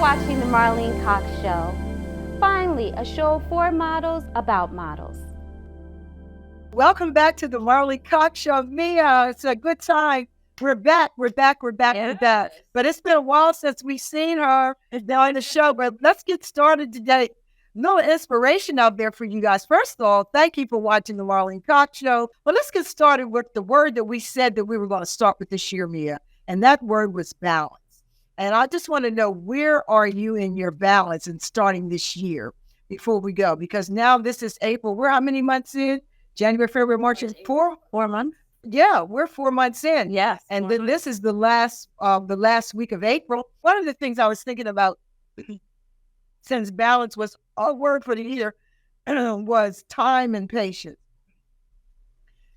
watching the Marlene Cox Show. Finally, a show for models about models. Welcome back to the Marlene Cox Show. Mia, it's a good time. We're back. But it's been a while since we've seen her on the show. But let's get started today. No inspiration out there for you guys. First of all, thank you for watching the Marlene Cox Show. But let's get started with the word that we said that we were going to start with this year, Mia. And that word was balance. And I just want to know, where are you in your balance in starting this year before we go? Because now this is April. We're how many months in? January, February, March is 4 months. Yeah, we're 4 months in. Yes. And then this is the last week of April. One of the things I was thinking about, since balance was a word for the year, was time and patience.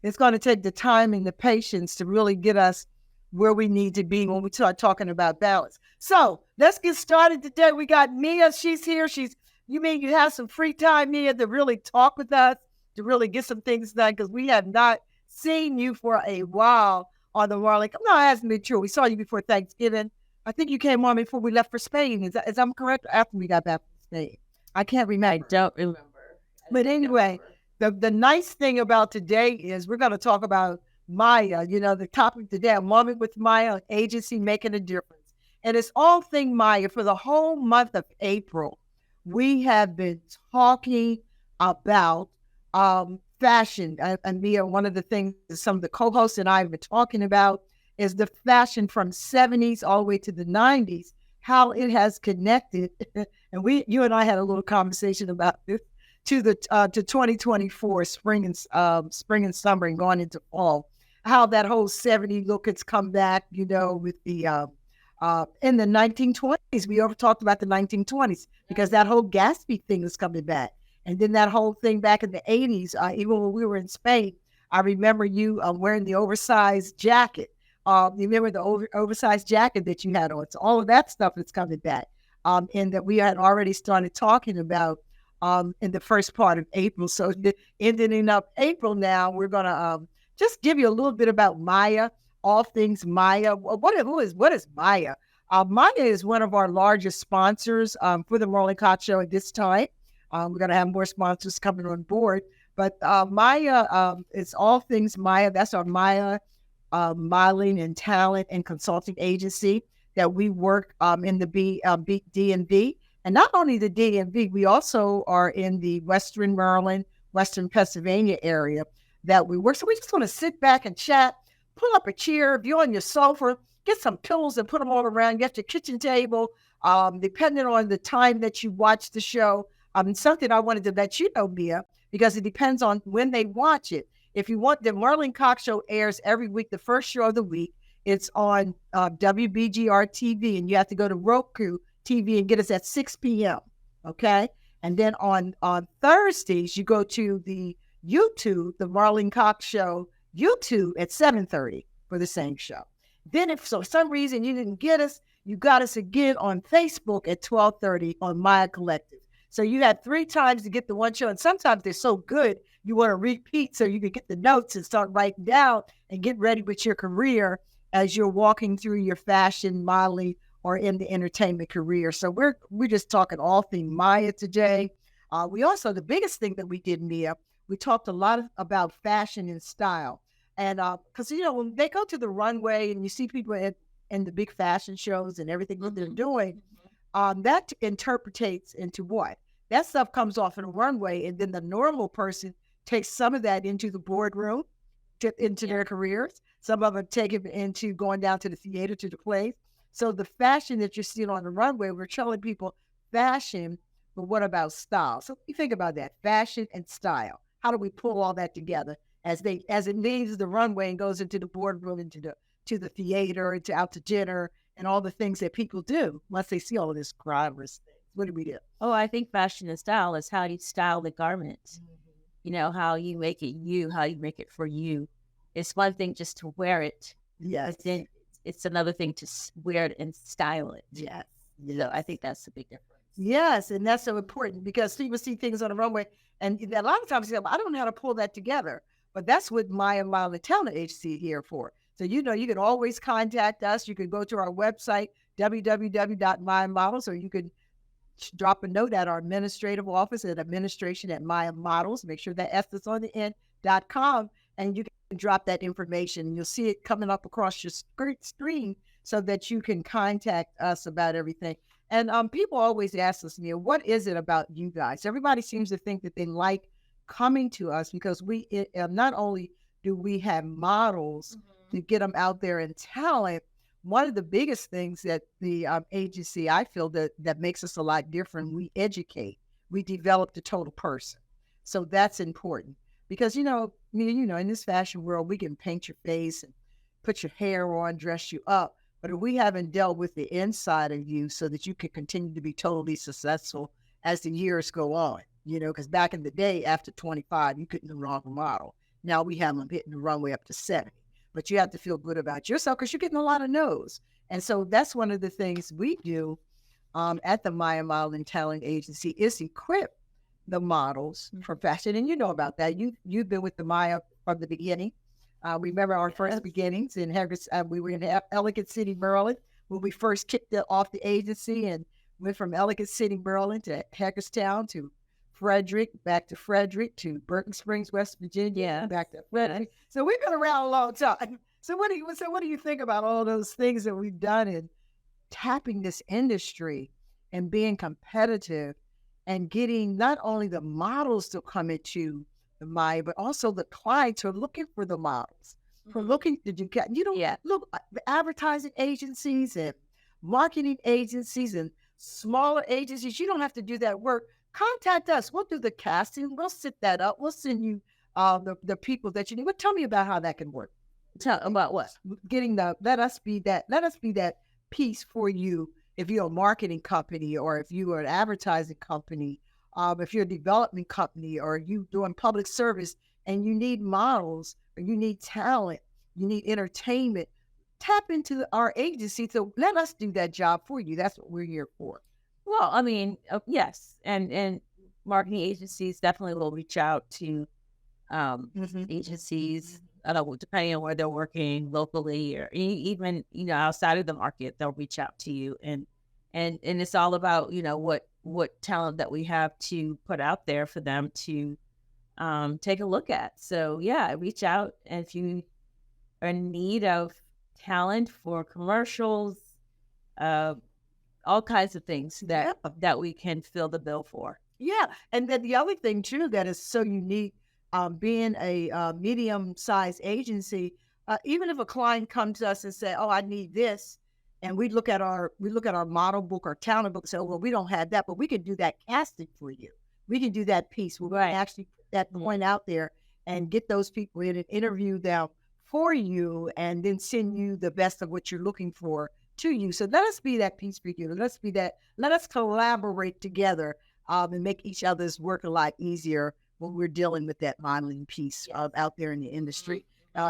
It's going to take the time and the patience to really get us where we need to be when we start talking about balance. So let's get started today. We got Mia. She's here. You mean you have some free time, Mia, to really talk with us, to really get some things done, because we have not seen you for a while on the Marlene. No, it hasn't been true. We saw you before Thanksgiving. I think you came on before we left for Spain. Is that correct? After we got back from Spain. I can't remember. I don't remember. But anyway, the nice thing about today is we're going to talk about Maia. You know, the topic today, a moment with Maia, an agency making a difference. And it's all thing Maia. For the whole month of April, we have been talking about fashion. And Mia, one of the things some of the co-hosts and I have been talking about is the fashion from 70s all the way to the 90s, how it has connected. And you and I had a little conversation about this to 2024 spring and summer and going into fall, how that whole 70s look has come back, you know, with the in the 1920s. We over talked about the 1920s because that whole Gatsby thing is coming back. And then that whole thing back in the 80s, even when we were in Spain, I remember you wearing the oversized jacket. You remember the oversized jacket that you had on. So all of that stuff is coming back. And that we had already started talking about in the first part of April. So ending up April now, we're going to just give you a little bit about Maia, all things Maia. What is Maia? Maia is one of our largest sponsors for the Marlene Cox Show at this time. We're going to have more sponsors coming on board. But Maia is all things Maia. That's our Maia modeling and talent and consulting agency that we work in the DMV. And not only the DMV, we also are in the Western Maryland, Western Pennsylvania area that we work. So we just want to sit back and chat, pull up a chair. If you're on your sofa, get some pillows and put them all around. Get your kitchen table, depending on the time that you watch the show. Something I wanted to let you know, Mia, because it depends on when they watch it. If you want, the Marlene Cox Show airs every week, the first show of the week. It's on WBGR TV, and you have to go to Roku TV and get us at 6 p.m., okay? And then on Thursdays, you go to the YouTube, the Marlene Cox Show YouTube at 7:30 for the same show. Then if for some reason you didn't get us, you got us again on Facebook at 12:30 on Mia Collective. So you had 3 times to get the one show, and sometimes they're so good, you want to repeat so you can get the notes and start writing down and get ready with your career as you're walking through your fashion, modeling, or in the entertainment career. So we're just talking all things Maia today. We also, the biggest thing that we did, Mia, we talked a lot about fashion and style. And because, you know, when they go to the runway and you see people in the big fashion shows and everything that they're doing, that interpretates into what? That stuff comes off in a runway, and then the normal person takes some of that into the boardroom, into their careers. Some of them take it into going down to the theater, to the plays. So the fashion that you're seeing on the runway, we're telling people fashion, but what about style? So you think about that, fashion and style. How do we pull all that together as it leaves the runway and goes into the boardroom, to the theater, into out to dinner, and all the things that people do once they see all of this glamorous things? What do we do? Oh, I think fashion and style is how you style the garment. Mm-hmm. You know, how you make it how you make it for you. It's one thing just to wear it. Yes. But then it's another thing to wear it and style it. Yes. So I think that's the big difference. Yes, and that's so important because people see things on the runway, and a lot of times they say, I don't know how to pull that together. But that's what Mia Collensworth Talent Agency is here for. So, you know, you can always contact us. You can go to our website, www.myamodels, or you could drop a note at our administrative office at administration@Maia Models. Make sure that S is on the end.com, and you can drop that information, and you'll see it coming up across your screen so that you can contact us about everything. And people always ask us, Mia, what is it about you guys? Everybody seems to think that they like coming to us because not only do we have models to get them out there in talent. One of the biggest things that the agency, I feel that makes us a lot different, we educate, we develop the total person. So that's important because, in this fashion world, we can paint your face and put your hair on, dress you up. But if we haven't dealt with the inside of you so that you can continue to be totally successful as the years go on, because back in the day, after 25, you couldn't wrong a model. Now we have them hitting the runway up to 70. But you have to feel good about yourself because you're getting a lot of no's. And so that's one of the things we do at the Maia Modeling Talent Agency is equip the models for fashion. And you know about that. You've been with the Maia from the beginning. Remember our first beginnings in we were in Ellicott City, Maryland, when we first kicked off the agency and went from Ellicott City, Maryland to Hagerstown to Frederick, back to Frederick, to Burton Springs, West Virginia, back to Frederick. So we've been around a long time. So what do you think about all those things that we've done in tapping this industry and being competitive and getting not only the models to come into the Maia, but also the clients who are looking for the models, for looking to do, look, advertising agencies and marketing agencies and smaller agencies, you don't have to do that work. Contact us. We'll do the casting. We'll set that up. We'll send you the people that you need. But tell me about how that can work. Tell about what? Getting let us be that piece for you if you're a marketing company or if you are an advertising company, if you're a development company or you doing public service and you need models or you need talent, you need entertainment. Tap into our agency. So let us do that job for you. That's what we're here for. Well, I mean, yes, and marketing agencies definitely will reach out to agencies, depending on where they're working locally or even outside of the market. They'll reach out to you, and it's all about what talent that we have to put out there for them to take a look at. So yeah, reach out, and if you are in need of talent for commercials, all kinds of things that we can fill the bill for. Yeah. And then the other thing too that is so unique, being a medium-sized agency, even if a client comes to us and say, "Oh, I need this," and we look at our model book or talent book and say, "Oh, well, we don't have that, but we can do that casting for you. We can do that piece. We can actually put that point out there and get those people in and interview them for you, and then send you the best of what you're looking for to you." So let us be that piece for you. Let us collaborate together and make each other's work a lot easier when we're dealing with that modeling piece out there in the industry.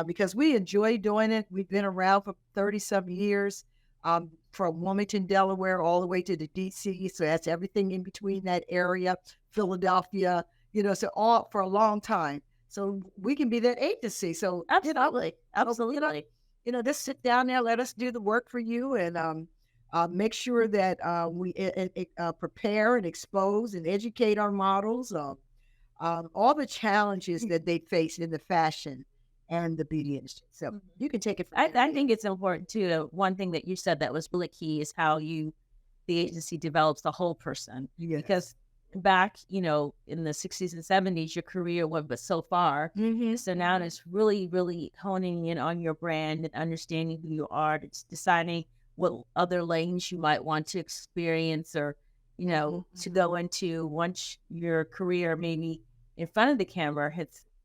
Because we enjoy doing it. We've been around for 30-some years, from Wilmington, Delaware, all the way to the DC. So that's everything in between that area, Philadelphia, so all for a long time. So we can be that agency. So absolutely. Just sit down there, let us do the work for you, and make sure that we prepare and expose and educate our models all the challenges that they face in the fashion and the beauty industry. So you can take it from there. I think it's important too. One thing that you said that was really key is how the agency develops the whole person. Yes. Because back, in the 60s and 70s, your career went but so far. So now it's really, really honing in on your brand and understanding who you are. It's deciding what other lanes you might want to experience or, to go into once your career maybe in front of the camera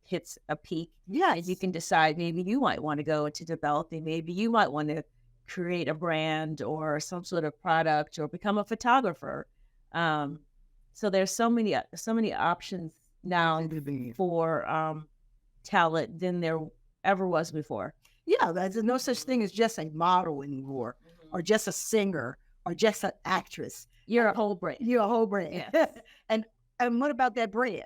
hits a peak. Yeah. And you can decide maybe you might want to go into developing. Maybe you might want to create a brand or some sort of product or become a photographer. So there's so many options now for talent than there ever was before. Yeah, there's no such thing as just a model anymore, or just a singer, or just an actress. You're a whole brand. You're a whole brand. Yes. And what about that brand?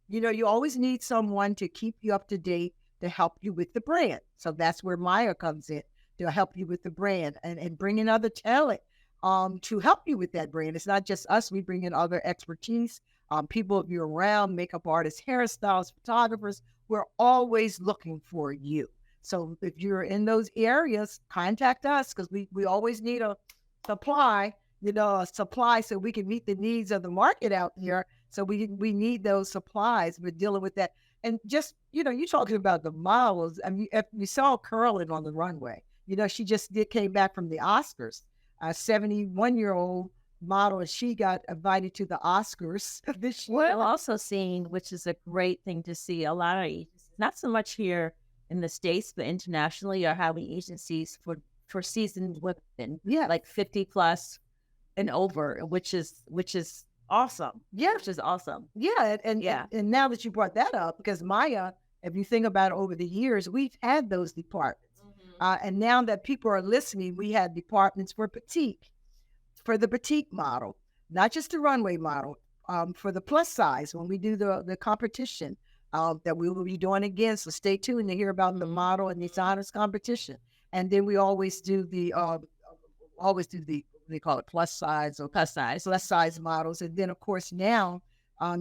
You always need someone to keep you up to date to help you with the brand. So that's where Maia comes in, to help you with the brand and bring in other talent. to help you with that brand. It's not just us. We bring in other expertise, people of year round, makeup artists, hairstylists, photographers. We're always looking for you. So if you're in those areas, contact us because we always need a supply, a supply so we can meet the needs of the market out there. So we need those supplies. We're dealing with that. And just, you're talking about the models. I mean, if you saw Curlin on the runway, she just came back from the Oscars, a 71-year-old model, and she got invited to the Oscars this year. We're also seeing, which is a great thing to see, a lot of agencies, not so much here in the States, but internationally, are having agencies for seasoned women, like 50 plus and over, which is awesome. Yeah, which is awesome. Yeah, and now that you brought that up, because Maya, if you think about it, over the years, we've had those departments. And now that people are listening, we have departments for the petite model, not just the runway model, for the plus size when we do the competition that we will be doing again. So stay tuned to hear about the model and designers competition. And then we always do the they call it plus size models. And then of course now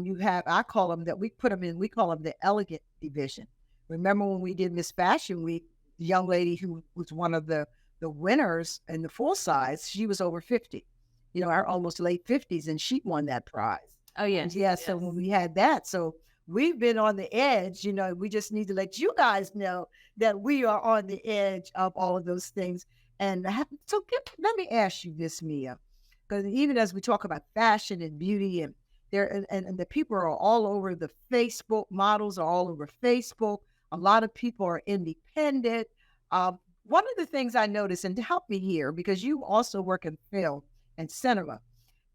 you have, I call them that we call them the elegant division. Remember when we did Miss Fashion Week, the young lady who was one of the winners in the full size, she was over 50, our almost late 50s, and she won that prize. Oh, yeah. Yeah, so when we had that, so we've been on the edge, we just need to let you guys know that we are on the edge of all of those things. And let me ask you this, Mia, because even as we talk about fashion and beauty and the people are all over the Facebook, models are all over Facebook. A lot of people are independent. One of the things I noticed, and to help me here, because you also work in film and cinema,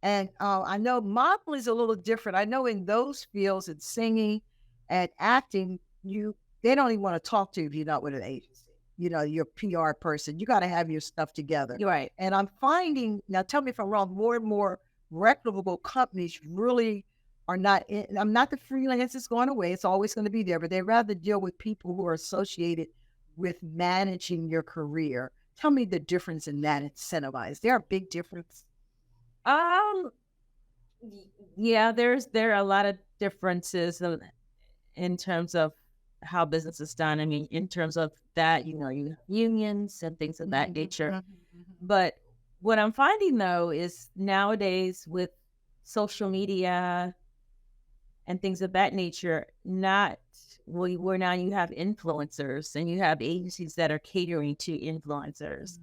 and I know model is a little different. I know in those fields, in singing and acting, they don't even want to talk to you if you're not with an agency. You're a PR person. You got to have your stuff together. You're right. And I'm finding, now tell me if I'm wrong, more and more reputable companies really are not I'm not the freelancers going away. It's always going to be there, but they rather deal with people who are associated with managing your career. Tell me the difference in that incentivized. Is there a big difference? Yeah, there are a lot of differences in terms of how business is done. I mean, in terms of that, you have unions and things of that nature. But what I'm finding though is nowadays with social media and things of that nature, where now you have influencers and you have agencies that are catering to influencers.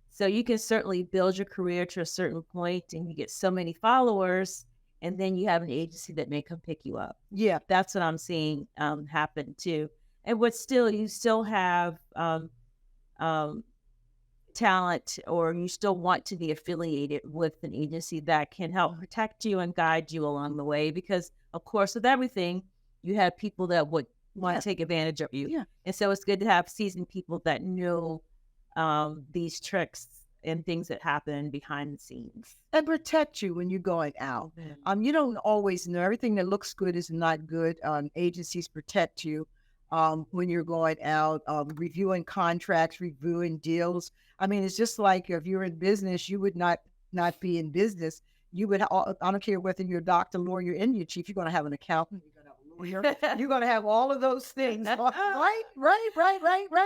So you can certainly build your career to a certain point and you get so many followers, and then you have an agency that may come pick you up. Yeah. That's what I'm seeing happen too. And you still have talent, or you still want to be affiliated with an agency that can help protect you and guide you along the way. Because of course, with everything, you have people that would want to take advantage of you. Yeah. And so it's good to have seasoned people that know these tricks and things that happen behind the scenes. And protect you when you're going out. You don't always know. Everything that looks good is not good. Agencies protect you when you're going out, reviewing contracts, reviewing deals. I mean, it's just like if you're in business, you would not be in business. You would, I don't care whether you're a doctor, lawyer, Indian chief, you're going to have an accountant, you're going to have a lawyer, you're going to have all of those things. Right.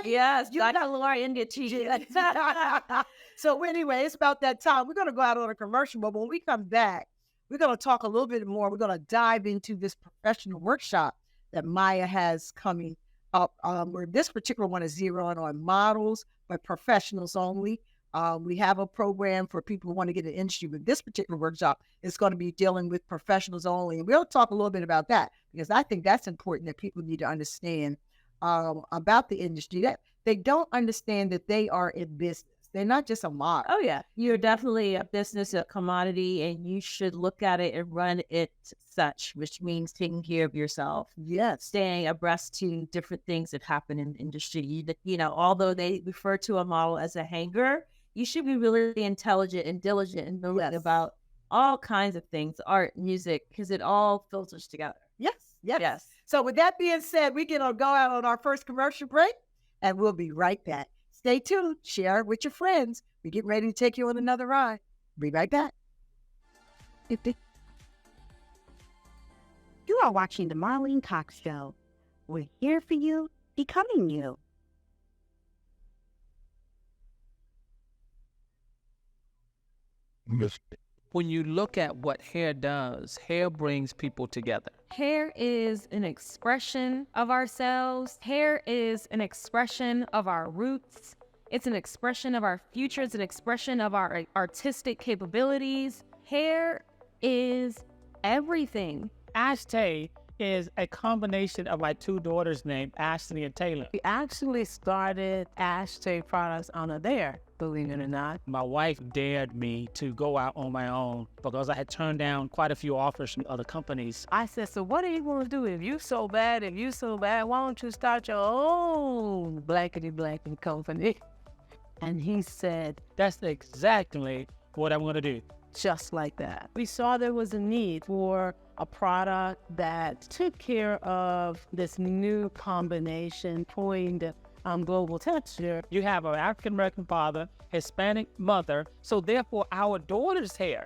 Yes, Dr. Laura Indian chief. So anyway, it's about that time. We're going to go out on a commercial, but when we come back, we're going to talk a little bit more. We're going to dive into this professional workshop that Maya has coming up, where this particular one is zeroing on models, but professionals only. We have a program for people who want to get an industry, but this particular workshop is going to be dealing with professionals only. And we'll talk a little bit about that, because I think that's important, that people need to understand about the industry. That they don't understand that they are in business. They're not just a model. Oh, yeah. You're definitely a business, a commodity, and you should look at it and run it such, which means taking care of yourself. Yes. Staying abreast to different things that happen in the industry. Although they refer to a model as a hanger, you should be really intelligent and diligent and knowing about all kinds of things, art, music, because it all filters together. Yes. So with that being said, we're going to go out on our first commercial break, and we'll be right back. Stay tuned. Share it with your friends. We're getting ready to take you on another ride. Be right back. You are watching The Marlene Cox Show. We're here for you, becoming you. When you look at what hair does, hair brings people together. Hair is an expression of ourselves. Hair is an expression of our roots. It's an expression of our future. It's an expression of our artistic capabilities. Hair is everything. Ashtay is a combination of my two daughters' names, Ashley and Taylor. We actually started Ashtay products on a dare, believe it or not. My wife dared me to go out on my own because I had turned down quite a few offers from other companies. I said, so what are you going to do? If you so bad, why don't you start your own blankety blanket company? And he said, That's exactly what I'm going to do. just like that. We saw there was a need for a product that took care of this new combination, point global texture. You have an African-American father, Hispanic mother, so therefore our daughter's hair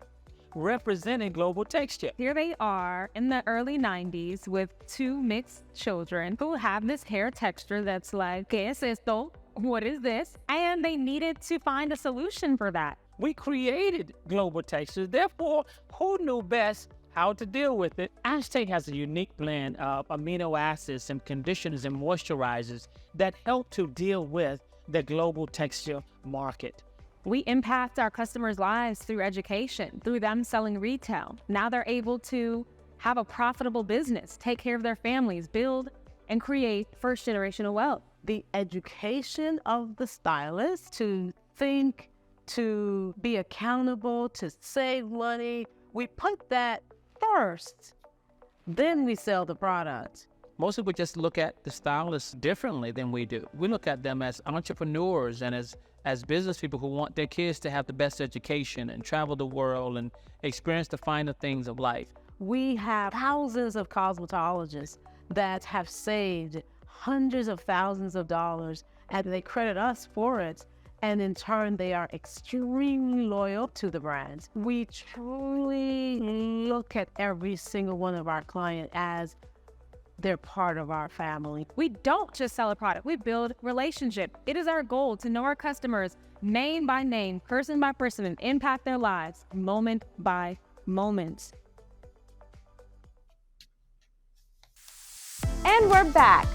representing global texture. Here they are in the early 90s with two mixed children who have this hair texture that's like, ¿qué es esto? What is this? And they needed to find a solution for that. We created global textures, therefore, who knew best how to deal with it? Ashtay has a unique blend of amino acids and conditioners and moisturizers that help to deal with the global texture market. We impact our customers' lives through education, through them selling retail. Now they're able to have a profitable business, take care of their families, build and create first generational wealth. The education of the stylist to think, to be accountable, to save money, we put that first, then we sell the product. Most people just look at the stylists differently than we do. We look at them as entrepreneurs and as business people who want their kids to have the best education and travel the world and experience the finer things of life. We have thousands of cosmetologists that have saved hundreds of thousands of dollars, and they credit us for it. And in turn, they are extremely loyal to the brand. We truly look at every single one of our clients as they're part of our family. We don't just sell a product, we build relationship. It is our goal to know our customers name by name, person by person, and impact their lives moment by moment. And we're back.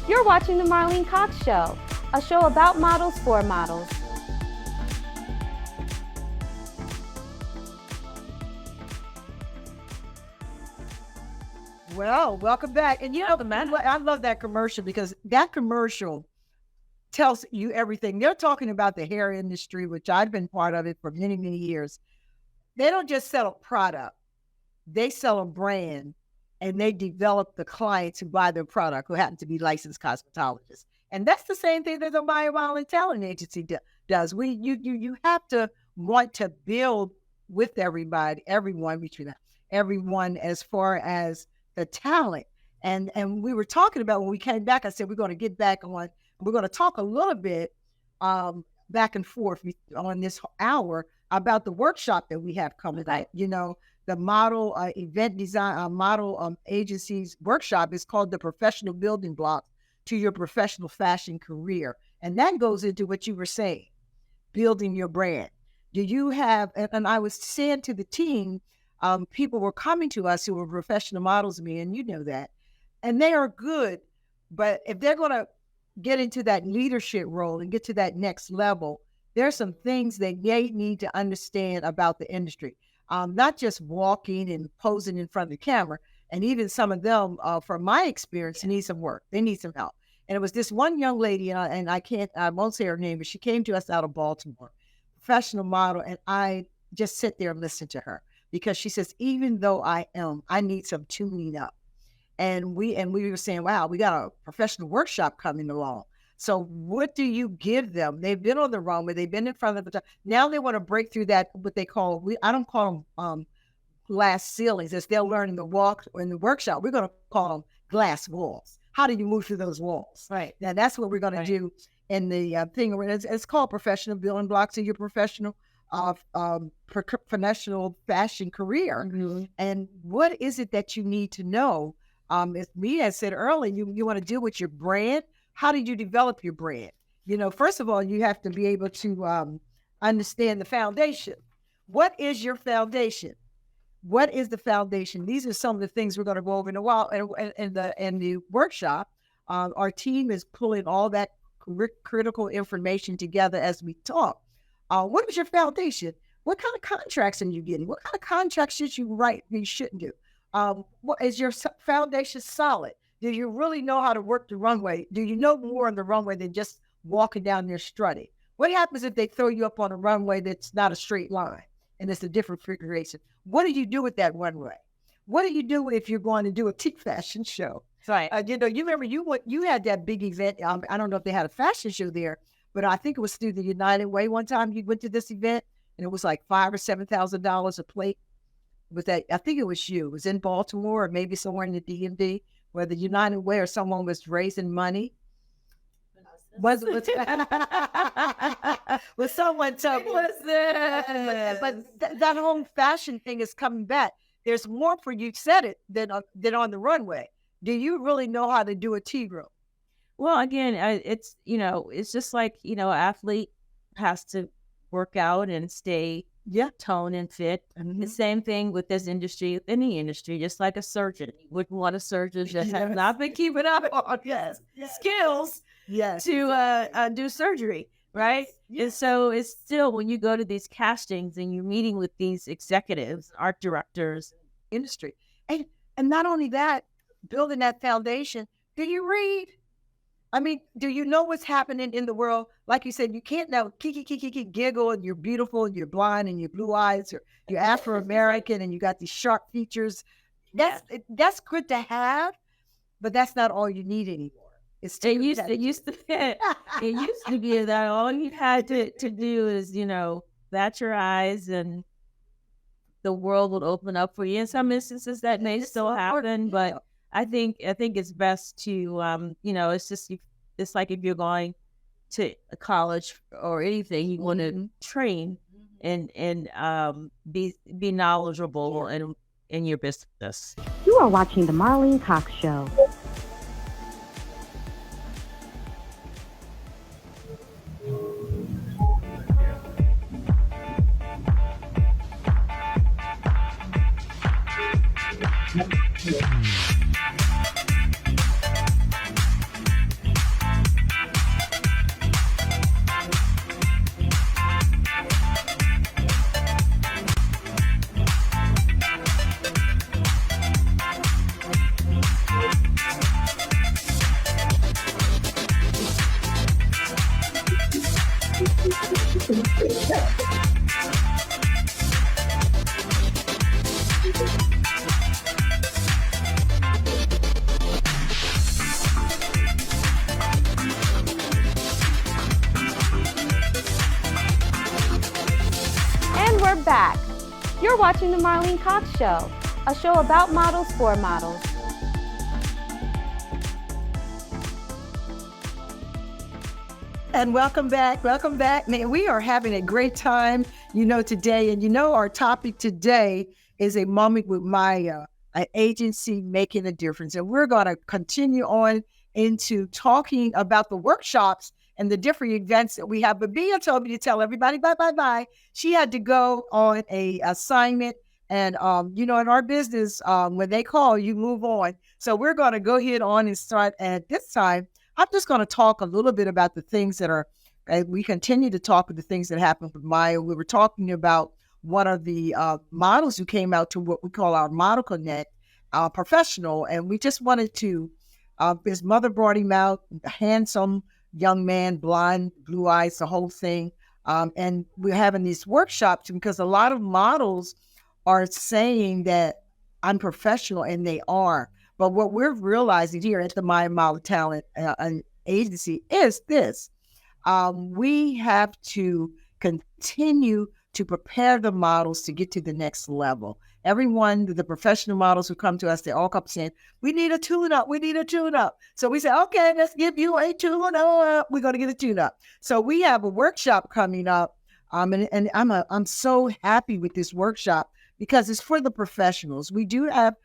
You're watching The Marlene Cox Show, a show about models for models. Well, welcome back. And you know, I love that commercial because that commercial tells you everything. They're talking about the hair industry, which I've been part of it for many, many years. They don't just sell a product. They sell a brand, and they develop the clients who buy their product who happen to be licensed cosmetologists. And that's the same thing that the Maia talent agency does. You have to want to build with everyone as far as the talent. And we were talking about when we came back, I said, we're going to get back on, we're going to talk a little bit back and forth on this hour about the workshop that we have coming up. You know, the model event design, model agencies workshop is called the Professional Building Blocks to Your Professional Fashion Career. And that goes into what you were saying, building your brand. Do you have, and I was saying to the team, people were coming to us who were professional models, Mia, and you know that, and they are good, but if they're going to get into that leadership role and get to that next level, there's some things that they need to understand about the industry. Not just walking and posing in front of the camera. And even some of them, from my experience, need some work. They need some help. And it was this one young lady, and I won't say her name, but she came to us out of Baltimore, professional model. And I just sit there and listen to her because she says, even though I need some tuning up. And we were saying, wow, we got a professional workshop coming along. So what do you give them? They've been on the runway. They've been in front of the, now they want to break through that, what they call, I don't call them glass ceilings. As they're learning the walk in the workshop, we're going to call them glass walls. How do you move through those walls? Right. Now that's what we're going to do in the thing. It's called Professional Building Blocks of Your Professional professional fashion career. And what is it that you need to know? As Mia said earlier, you want to deal with your brand. How did you develop your brand? First of all, you have to be able to understand the foundation. What is your foundation? What is the foundation? These are some of the things we're going to go over in a while in the workshop. Our team is pulling all that critical information together as we talk. What is your foundation? What kind of contracts are you getting? What kind of contracts should you write? You shouldn't do. What is your foundation solid? Do you really know how to work the runway? Do you know more on the runway than just walking down there strutting? What happens if they throw you up on a runway that's not a straight line and it's a different configuration? What do you do with that runway? What do you do if you're going to do a tea fashion show? Right. You remember you had that big event. I don't know if they had a fashion show there, but I think it was through the United Way. One time you went to this event and it was like $5,000 or $7,000 a plate. Was that? I think it was you. It was in Baltimore or maybe somewhere in the DMV where the United Way or someone was raising money. Was someone told me? But that whole fashion thing is coming back. There's more for you said it than on the runway. Do you really know how to do a tea room? Well, again, it's just like an athlete has to work out and stay toned and fit. The same thing with this industry, any industry, just like a surgeon. You wouldn't want a surgeon that has not been keeping up on skills to do surgery, right? And so it's still, when you go to these castings and you're meeting with these executives, art directors, industry, and not only that, building that foundation. Do you read? I mean, do you know what's happening in the world? Like you said, you can't now kiki giggle and you're beautiful and you're blind and you're blue eyes or you're Afro-American and you got these sharp features. That's good to have, but that's not all you need anymore. It used to be that all you had to do is, bat your eyes and the world would open up for you. In some instances that may still happen, but I think it's best to, it's like if you're going to a college or anything, you want to train and be knowledgeable in your business. You are watching the Marlene Cox Show. Back. You're watching the Marlene Cox Show, a show about models for models. And welcome back. Man, we are having a great time, today. And our topic today is a moment with Maia, an agency making a difference. And we're going to continue on into talking about the workshops and the different events that we have. But Mia told me to tell everybody bye. She had to go on a assignment. And, in our business, when they call, you move on. So we're going to go ahead on and start. At this time, I'm just going to talk a little bit about the things that are, we continue to talk with the things that happened with Maia. We were talking about one of the models who came out to what we call our Model Connect professional. And we just wanted to, his mother brought him out, handsome young man, blonde, blue eyes, the whole thing. And we're having these workshops because a lot of models are saying that I'm professional, and they are. But what we're realizing here at the Maia Model Talent Agency is this. We have to continue to prepare the models to get to the next level. Everyone, the professional models who come to us, they all come saying, we need a tune-up. So we say, okay, let's give you a tune-up. We're going to get a tune-up. So we have a workshop coming up And I'm so happy with this workshop because it's for the professionals. We do have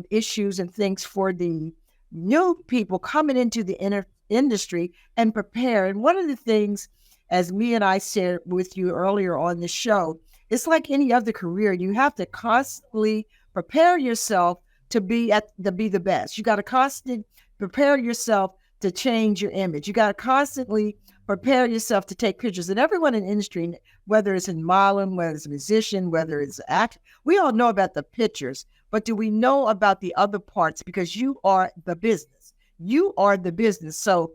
issues and things for the new people coming into the industry and prepare. And one of the things, as Mia and I shared with you earlier on the show, it's like any other career. You have to constantly prepare yourself to be the best. You got to constantly prepare yourself to change your image. You got to constantly prepare yourself to take pictures. And everyone in the industry, whether it's in modeling, whether it's a musician, whether it's act, we all know about the pictures, but do we know about the other parts? Because you are the business. You are the business. So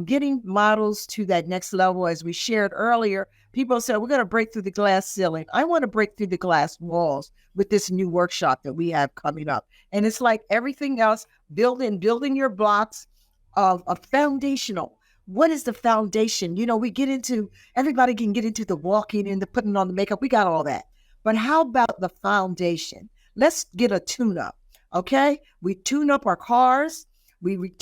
getting models to that next level, as we shared earlier, people said, we're going to break through the glass ceiling. I want to break through the glass walls with this new workshop that we have coming up. And it's like everything else, building your blocks of foundational. What is the foundation? You know, everybody can get into the walking and the putting on the makeup. We got all that. But how about the foundation? Let's get a tune-up, okay? We tune up our cars. We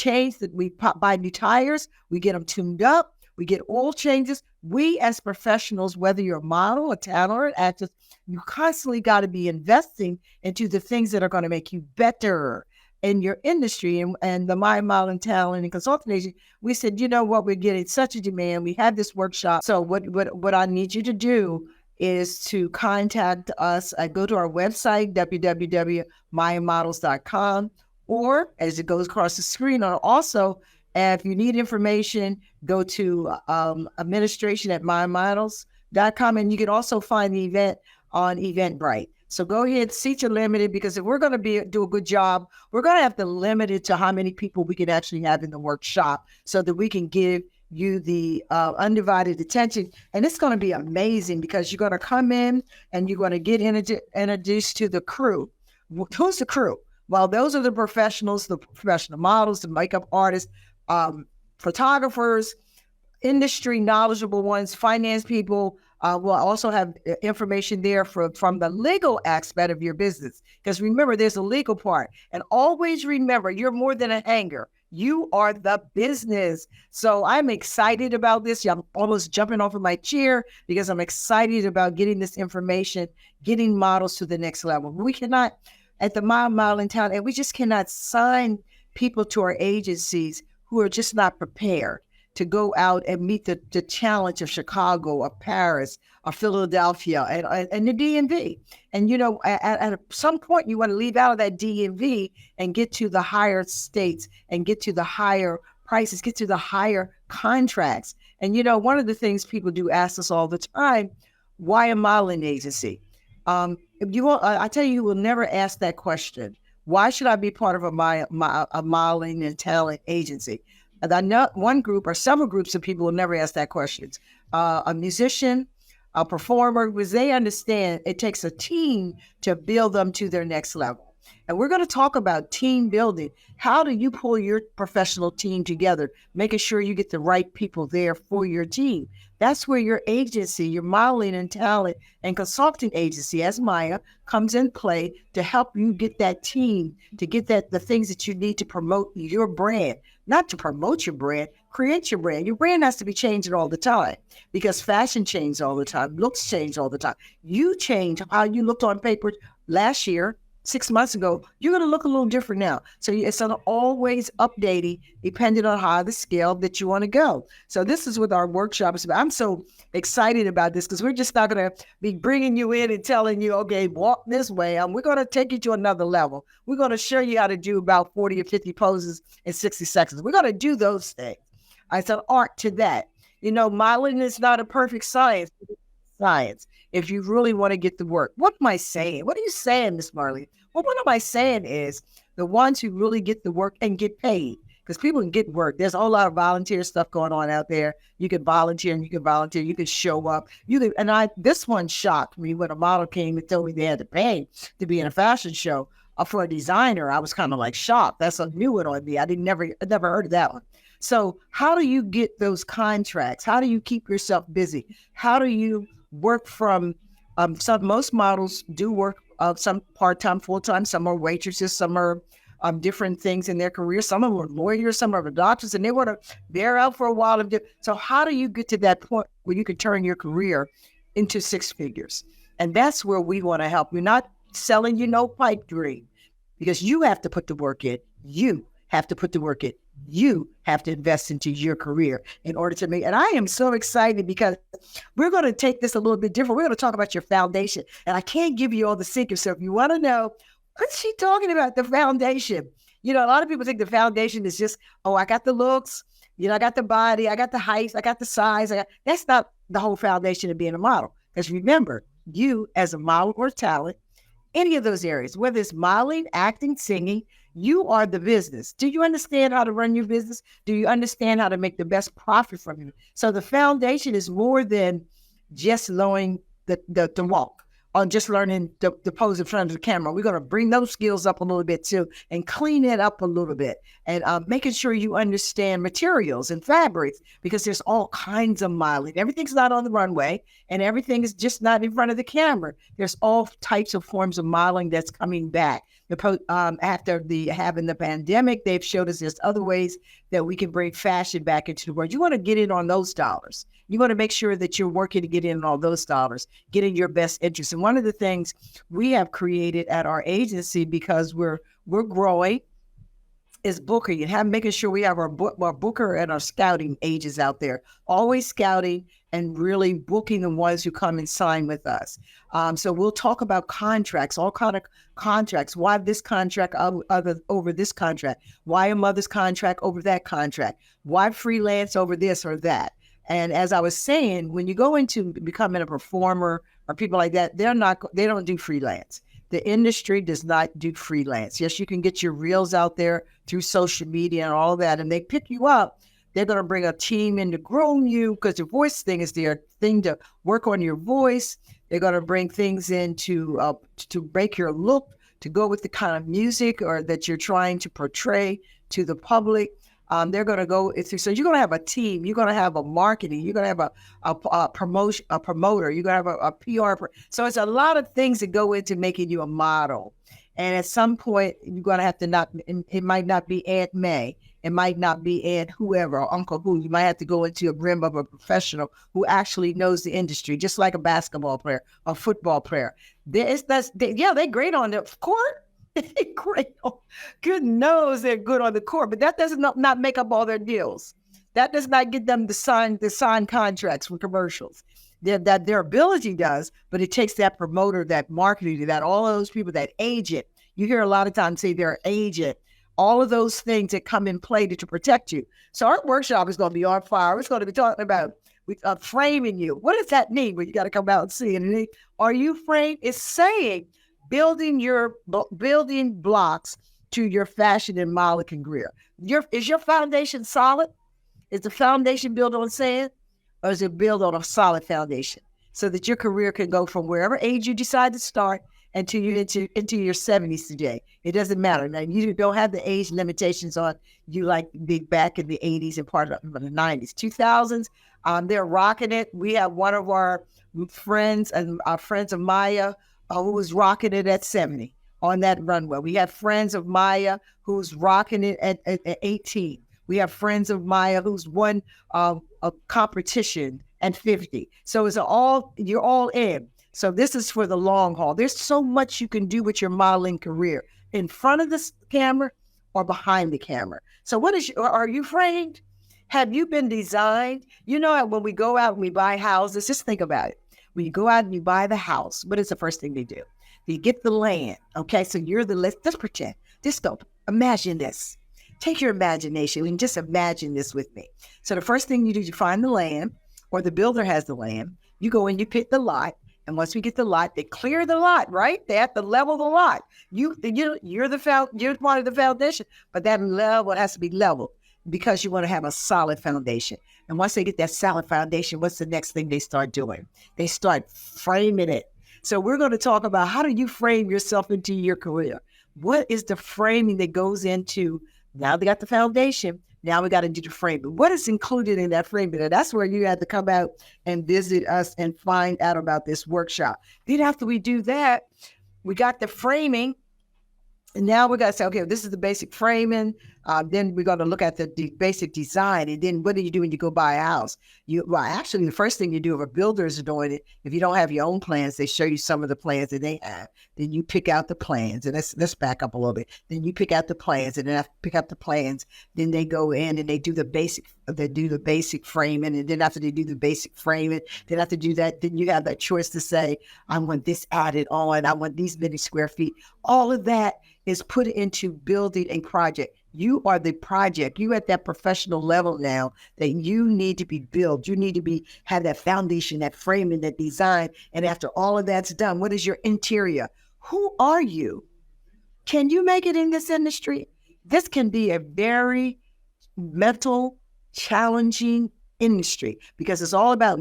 buy new tires. We get them tuned up. We get oil changes. We as professionals, whether you're a model, a talent, or an actress, you constantly got to be investing into the things that are going to make you better in your industry. And the Maia Modeling Talent and Consulting Agency, we said, you know what, we're getting such a demand. We had this workshop. So what I need you to do is to contact us. Go to our website, www.maiamodels.com, or as it goes across the screen, or also, if you need information, go to administration@maiamodels.com, and you can also find the event on Eventbrite. So go ahead, seats are limited, because if we're going to do a good job, we're going to have to limit it to how many people we can actually have in the workshop so that we can give you the undivided attention. And it's going to be amazing because you're going to come in and you're going to get introduced to the crew. Who's the crew? Well, those are the professionals, the professional models, the makeup artists, photographers, industry knowledgeable ones, finance people. We'll also have information there from the legal aspect of your business. Because remember, there's a legal part. And always remember, you're more than a hanger. You are the business. So I'm excited about this. I'm almost jumping off of my chair because I'm excited about getting this information, getting models to the next level. We cannot, at the Maia Modeling Talent, and we just cannot sign people to our agencies who are just not prepared to go out and meet the challenge of Chicago or Paris or Philadelphia and the DMV. And, you know, at some point you want to leave out of that DMV and get to the higher states and get to the higher prices, get to the higher contracts. And, you know, one of the things people do ask us all the time, why a modeling agency? I tell you, you will never ask that question. Why should I be part of a modeling and talent agency? And I know one group or several groups of people will never ask that question. A musician, a performer, because they understand it takes a team to build them to their next level. And we're going to talk about team building. How do you pull your professional team together, making sure you get the right people there for your team? That's where your agency, your modeling and talent and consulting agency, as Maia, comes in play to help you get that team, to get the things that you need to promote your brand. Not to promote your brand, create your brand. Your brand has to be changing all the time because fashion changes all the time, looks change all the time. You change how you looked on paper last year, 6 months ago, you're going to look a little different now. So it's always updating depending on how the scale that you want to go. So this is what our workshop is about. I'm so excited about this because we're just not going to be bringing you in and telling you, okay, walk this way. We're going to take you to another level. We're going to show you how to do about 40 or 50 poses in 60 seconds. We're going to do those things. It's an art to that. You know, modeling is not a perfect science. If you really want to get the work. What am I saying? What are you saying, Miss Marlene? Well, what am I saying is the ones who really get the work and get paid, because people can get work. There's a whole lot of volunteer stuff going on out there. You can volunteer and you can volunteer. You can show up. This one shocked me when a model came and told me they had to pay to be in a fashion show for a designer. I was kind of like shocked. That's a new one on me. I never heard of that one. So how do you get those contracts? How do you keep yourself busy? How do you work from most models do work some part-time, full-time, some are waitresses, some are different things in their career. Some of them are lawyers, some are doctors, and they want to bear out for a while. So how do you get to that point where you can turn your career into six figures. And that's where we want to help. We're not selling you no pipe dream, because you have to put the work in. You have to put the work in. You have to invest into your career in order to make. And I am so excited because we're going to take this a little bit different. We're going to talk about your foundation. And I can't give you all the secrets. So if you want to know, what's she talking about? The foundation. A lot of people think the foundation is just, I got the looks, I got the body, I got the height, I got the size. That's not the whole foundation of being a model. Because remember, you as a model or talent, any of those areas, whether it's modeling, acting, singing, you are the business. Do you understand how to run your business? Do you understand how to make the best profit from it? So the foundation is more than just learning the walk or just learning the pose in front of the camera. We're going to bring those skills up a little bit too and clean it up a little bit and making sure you understand materials and fabrics, because there's all kinds of modeling. Everything's not on the runway and everything is just not in front of the camera. There's all types of forms of modeling that's coming back. After having the pandemic, they've showed us there's other ways that we can bring fashion back into the world. You want to get in on those dollars. You want to make sure that you're working to get in on all those dollars, get in your best interest. And one of the things we have created at our agency, because we're growing, is booking and making sure we have our booker and our scouting agents out there, always scouting and really booking the ones who come and sign with us. So we'll talk about contracts, all kind of contracts. Why this contract over this contract? Why a mother's contract over that contract? Why freelance over this or that? And as I was saying, when you go into becoming a performer or people like that, they don't do freelance. The industry does not do freelance. Yes, you can get your reels out there through social media and all that, and they pick you up. They're going to bring a team in to groom you, because your voice thing is their thing, to work on your voice. They're going to bring things in to make your look, to go with the kind of music or that you're trying to portray to the public. They're going to go through. So you're going to have a team. You're going to have a marketing. You're going to have a promoter. You're going to have a PR. So it's a lot of things that go into making you a model. And at some point, you're going to have to it might not be Aunt May. It might not be Aunt whoever or Uncle who. You might have to go into a rim of a professional who actually knows the industry, just like a basketball player or football player. They're great on the court. Great. Good knows they're good on the court, but that does not make up all their deals. That does not get them to sign contracts for commercials. That their ability does, but it takes that promoter, that marketing, that all of those people, that agent. You hear a lot of times say they're agent. All of those things that come in play to protect you. So our workshop is going to be on fire. It's going to be talking about framing you. What does that mean? Well, you got to come out and see it. Are you framed? It's saying building blocks to your fashion and modeling career. Is your foundation solid? Is the foundation built on sand, or is it built on a solid foundation so that your career can go from wherever age you decide to start into your 70s today? It doesn't matter. Now, you don't have the age limitations on you like back in the 80s and part of the 90s, 2000s. They're rocking it. We have one of our friends and our friends of Maia who was rocking it at 70 on that runway. We have friends of Maia who's rocking it at 18. We have friends of Maia who's won a competition at 50. So you're all in. So this is for the long haul. There's so much you can do with your modeling career in front of the camera or behind the camera. So are you framed? Have you been designed? When we go out and we buy houses, just think about it. When you go out and you buy the house, what is the first thing they do? You get the land. Okay, so let's pretend. Just go, imagine this. Take your imagination and just imagine this with me. So the first thing you do, you find the land, or the builder has the land. You go in, you pick the lot. And once we get the lot, they clear the lot, right? They have to level the lot. You're part of the foundation, but that level has to be leveled because you want to have a solid foundation. And once they get that solid foundation, what's the next thing they start doing? They start framing it. So we're going to talk about, how do you frame yourself into your career? What is the framing that goes into, now they got the foundation, now we got to do the framing. What is included in that framing? And that's where you have to come out and visit us and find out about this workshop. Then after we do that, we got the framing. And now we got to say, okay, this is the basic framing. Then we're going to look at the basic design. And then what do you do when you go buy a house? Actually, the first thing you do, if a builder is doing it, if you don't have your own plans, they show you some of the plans that they have. Then you pick out the plans. And let's back up a little bit. Then you pick out the plans, and then after pick up the plans, then they go in and they do the basic framing. And then after they do the basic framing, then after do that, then you have that choice to say, I want this added on. I want these many square feet. All of that is put into building a project. You are the project. You at that professional level now that you need to be built. You need to have that foundation, that framing, that design. And after all of that's done, what is your interior? Who are you? Can you make it in this industry? This can be a very mental, challenging industry because it's all about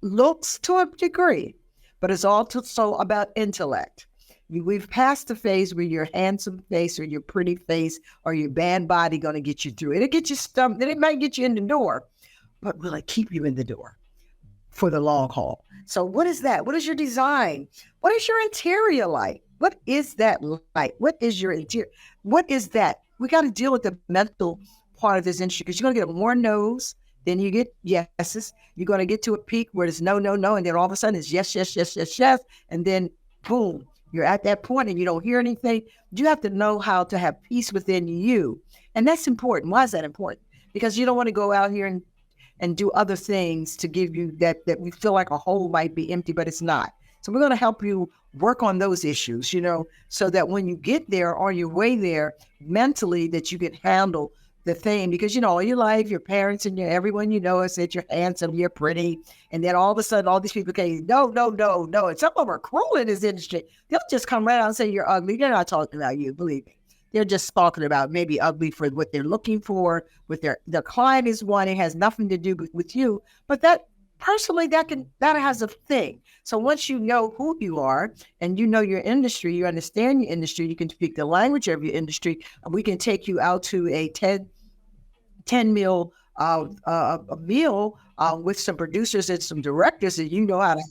looks to a degree, but it's also about intellect. We've passed the phase where your handsome face or your pretty face or your bad body going to get you through. It'll get you stumped. It might get you in the door, but will it keep you in the door for the long haul? So what is that? What is your design? What is your interior like? What is that like? What is your interior? What is that? We got to deal with the mental part of this industry because you're going to get more no's than you get yeses. You're going to get to a peak where it's no, no, no. And then all of a sudden it's yes, yes, yes, yes, yes. And then boom. You're at that point and you don't hear anything. You have to know how to have peace within you. And that's important. Why is that important? Because you don't want to go out here and do other things to give you that we feel like a hole might be empty, but it's not. So we're going to help you work on those issues, so that when you get there, on your way there, mentally, that you can handle the thing. Because, all your life, your parents and everyone has said you're handsome, you're pretty. And then all of a sudden, all these people say, no, no, no, no. And some of them are cruel in this industry. They'll just come right out and say you're ugly. They're not talking about you, believe me. They're just talking about maybe ugly for what they're looking for, what their client is wanting, has nothing to do with you. But that personally, that has a thing. So once you know who you are and you know your industry, you understand your industry, you can speak the language of your industry, and we can take you out to a 10 meal a meal with some producers and some directors that how to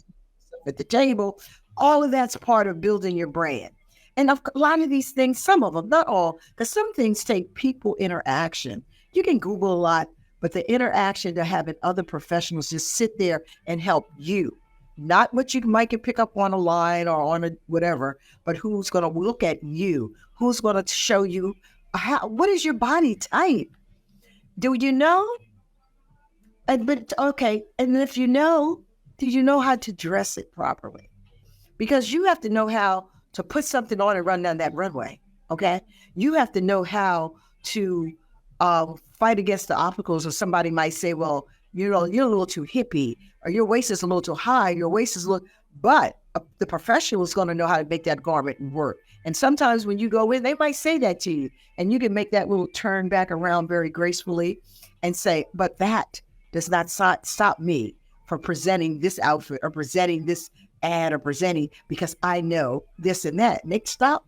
at the table. All of that's part of building your brand. And a lot of these things, some of them, not all, because some things take people interaction. You can Google a lot, but the interaction to having other professionals just sit there and help you. Not what you might can pick up on a line or on a whatever, but who's going to look at you? Who's going to show you what is your body type? Do you know? And if you know, do you know how to dress it properly? Because you have to know how to put something on and run down that runway, okay? You have to know how to fight against the obstacles. Or somebody might say, well, you're a little too hippie, or your waist is a little too high, your waist is but the professional is going to know how to make that garment work. And sometimes when you go in, they might say that to you, and you can make that little turn back around very gracefully and say, but that does not stop me from presenting this outfit or presenting this ad or presenting, because I know this and that. And they stop.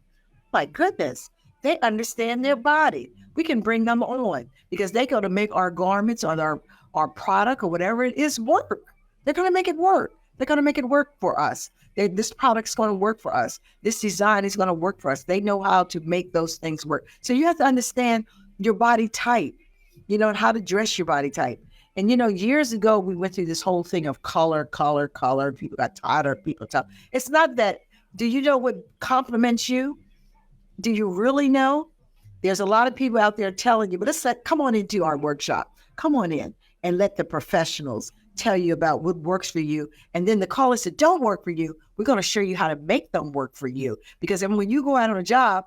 My goodness, they understand their body. We can bring them on because they're going to make our garments or our product or whatever it is work. They're going to make it work. They're going to make it work for us. This product's going to work for us. This design is going to work for us. They know how to make those things work. So you have to understand your body type, and how to dress your body type. And, years ago, we went through this whole thing of color. People got tired of people talk. It's not that. Do you know what compliments you? Do you really know? There's a lot of people out there telling you, but come on into our workshop. Come on in and let the professionals tell you about what works for you. And then the callers that don't work for you, we're going to show you how to make them work for you. Because when you go out on a job,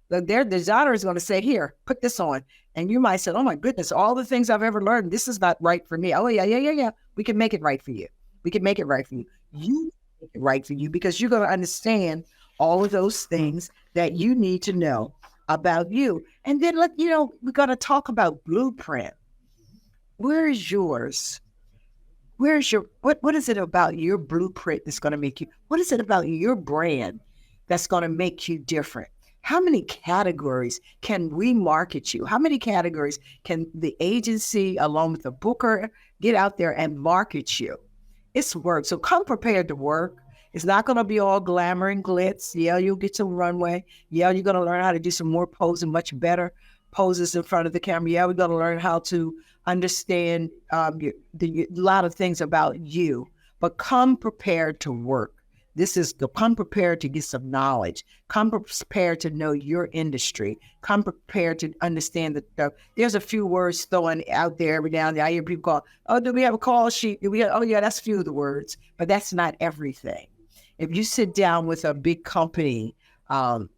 their designer is going to say, here, put this on. And you might say, oh my goodness, all the things I've ever learned, this is not right for me. Oh yeah. We can make it right for you. We can make it right for you. You make it right for you because you're going to understand all of those things that you need to know about you. And then we're going to talk about blueprint. Where is yours? Where's your, what is it about your blueprint that's going to make you, what is it about your brand that's going to make you different? How many categories can we market you? How many categories can the agency, along with the booker, get out there and market you? It's work. So come prepared to work. It's not going to be all glamour and glitz. Yeah, you'll get some runway. Yeah, you're going to learn how to do some more posing much better. poses in front of the camera. Yeah, we're going to learn how to understand a lot of things about you, but come prepared to work. Come prepared to get some knowledge. Come prepared to know your industry. Come prepared to understand that there's a few words thrown out there every now and then. I hear people call, oh, do we have a call sheet? Oh, yeah, that's a few of the words, but that's not everything. If you sit down with a big company and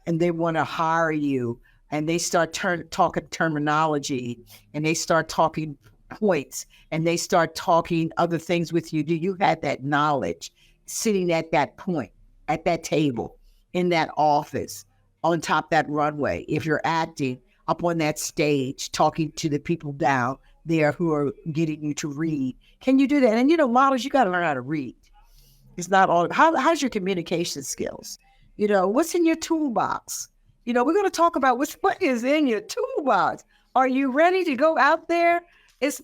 they want to hire you and they start talking terminology and they start talking points and they start talking other things with you, do you have that knowledge? Sitting at that point, at that table, in that office, on top that runway, if you're acting up on that stage, talking to the people down there who are getting you to read, can you do that? And models, you got to learn how to read. It's not all, how's your communication skills? What's in your toolbox? We're going to talk about what is in your toolbox. Are you ready to go out there? It's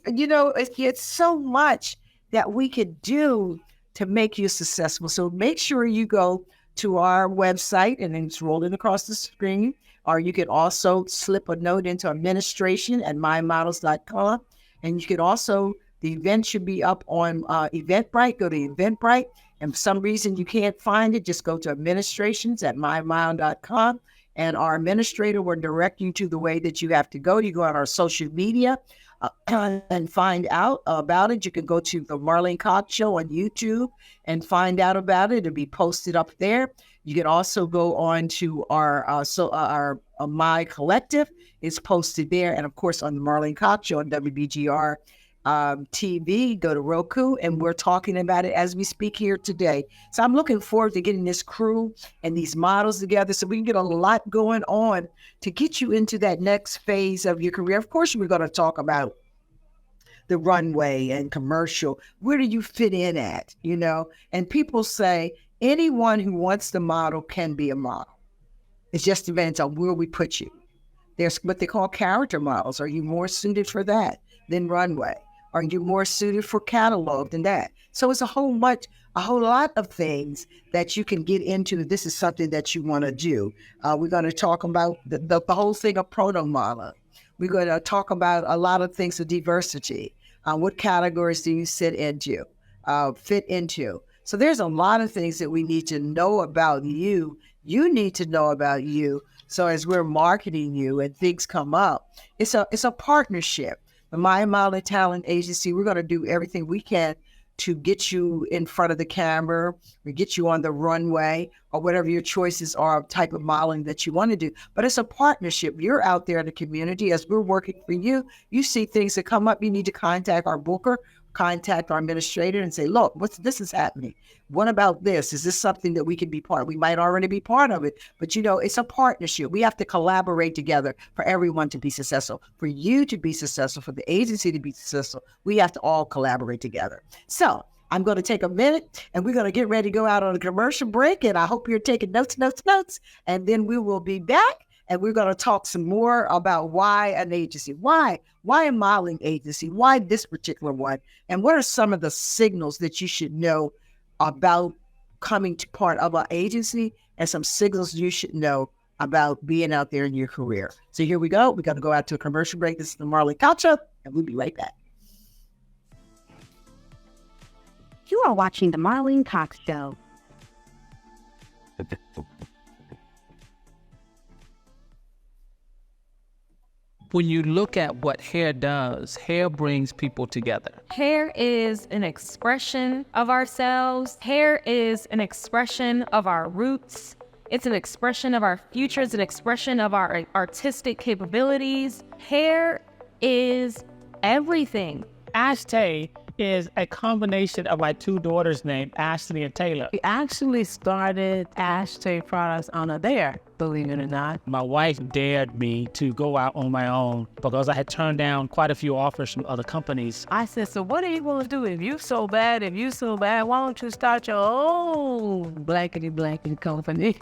so much that we could do to make you successful. So make sure you go to our website, and then it's rolling across the screen, or you can also slip a note into administration at mymodels.com. And you can also, the event should be up on Eventbrite. Go to Eventbrite. And for some reason you can't find it, just go to administrations at mymodel.com. And our administrator will direct you to the way that you have to go. You go on our social media and find out about it. You can go to the Marlene Cox Show on YouTube and find out about it. It'll be posted up there. You can also go on to our My Collective. It's posted there. And of course, on the Marlene Cox Show on WBGR TV, go to Roku, and we're talking about it as we speak here today. So I'm looking forward to getting this crew and these models together so we can get a lot going on to get you into that next phase of your career. Of course, we're going to talk about the runway and commercial. Where do you fit in at, And people say anyone who wants to model can be a model. It just depends on where we put you. There's what they call character models. Are you more suited for that than runway? Are you more suited for catalog than that? So it's a whole lot of things that you can get into. If this is something that you want to do. We're going to talk about the whole thing of proto modeling. We're going to talk about a lot of things of diversity. What categories do you fit into? So there's a lot of things that we need to know about you. You need to know about you. So as we're marketing you and things come up, it's a partnership. The Maia Modeling Talent Agency, we're going to do everything we can to get you in front of the camera or get you on the runway or whatever your choices are of type of modeling that you want to do. But it's a partnership. You're out there in the community. As we're working for you, you see things that come up, you need to contact our booker, contact our administrator and say, look, this is happening. What about this? Is this something that we can be part of? We might already be part of it, but it's a partnership. We have to collaborate together for everyone to be successful. For you to be successful, for the agency to be successful, we have to all collaborate together. So I'm going to take a minute and we're going to get ready to go out on a commercial break. And I hope you're taking notes. And then we will be back. And we're going to talk some more about why an agency, why a modeling agency, why this particular one, and what are some of the signals that you should know about coming to part of an agency and some signals you should know about being out there in your career. So here we go. We're going to go out to a commercial break. This is the Marlene Cox Show, and we'll be right back. You are watching the Marlene Cox Show. When you look at what hair does, hair brings people together. Hair is an expression of ourselves. Hair is an expression of our roots. It's an expression of our future. It's an expression of our artistic capabilities. Hair is everything. Ashtay is a combination of my two daughters' names, Ashley and Taylor. We actually started Ashtay products on a dare, believe it or not. My wife dared me to go out on my own because I had turned down quite a few offers from other companies. I said, so what are you going to do? If you so bad, why don't you start your own blankety company?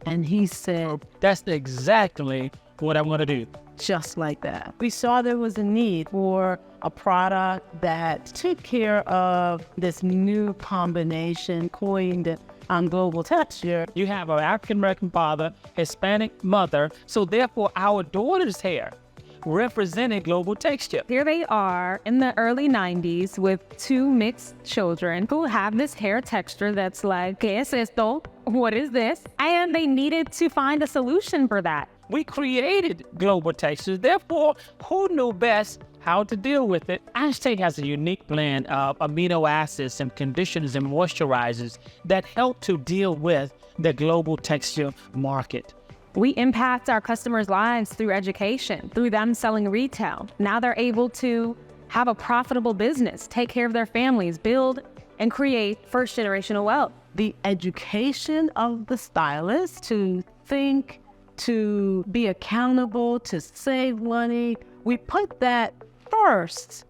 And he said, that's exactly what I'm going to do. Just like that. We saw there was a need for a product that took care of this new combination, coined on global texture. You have an African American father, Hispanic mother, so therefore our daughter's hair represented global texture. Here they are in the early 90s with two mixed children who have this hair texture that's like, ¿qué es esto? What is this? And they needed to find a solution for that. We created global textures, therefore, who knew best how to deal with it? Aztec has a unique blend of amino acids and conditioners and moisturizers that help to deal with the global texture market. We impact our customers' lives through education, through them selling retail. Now they're able to have a profitable business, take care of their families, build and create first generational wealth. The education of the stylist to think, to be accountable, to save money, we put that first,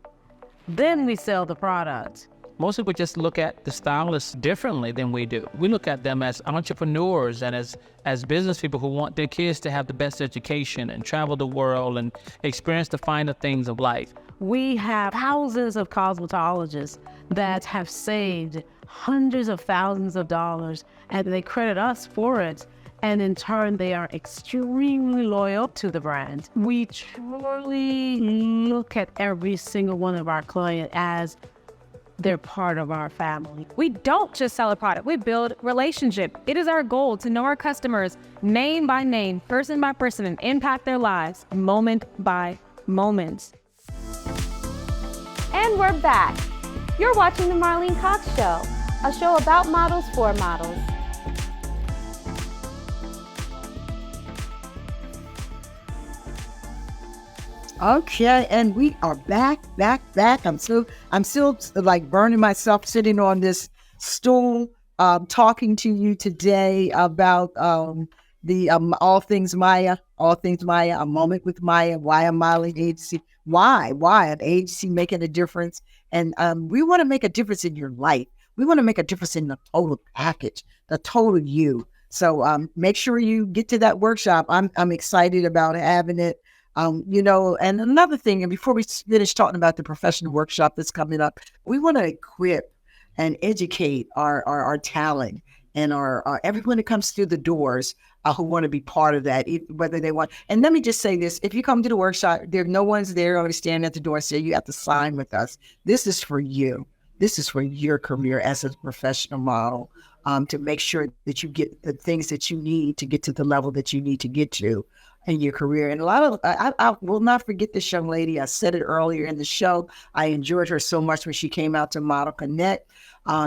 then we sell the product. Most people just look at the stylists differently than we do. We look at them as entrepreneurs and as business people who want their kids to have the best education and travel the world and experience the finer things of life. We have thousands of cosmetologists that have saved hundreds of thousands of dollars, and they credit us for it. And in turn, they are extremely loyal to the brand. We truly look at every single one of our clients as they're part of our family. We don't just sell a product, we build relationship. It is our goal to know our customers name by name, person by person, and impact their lives moment by moment. And we're back. You're watching the Marlene Cox Show, a show about models for models. Okay, and we are back. I'm still like burning myself sitting on this stool, talking to you today about the all things Maya, a moment with Maya, why a modeling agency, why an agency making a difference, and we want to make a difference in your life. We want to make a difference in the total package, the total you. So make sure you get to that workshop. I'm excited about having it. And another thing, and before we finish talking about the professional workshop that's coming up, we want to equip and educate our talent and our everyone that comes through the doors who want to be part of that, whether they want. And let me just say this: if you come to the workshop, no one's there already standing at the door and say you have to sign with us. This is for you. This is for your career as a professional model, to make sure that you get the things that you need to get to the level that you need to get to in your career. And I will not forget this young lady. I said it earlier in the show. I enjoyed her so much when she came out to Model Connect.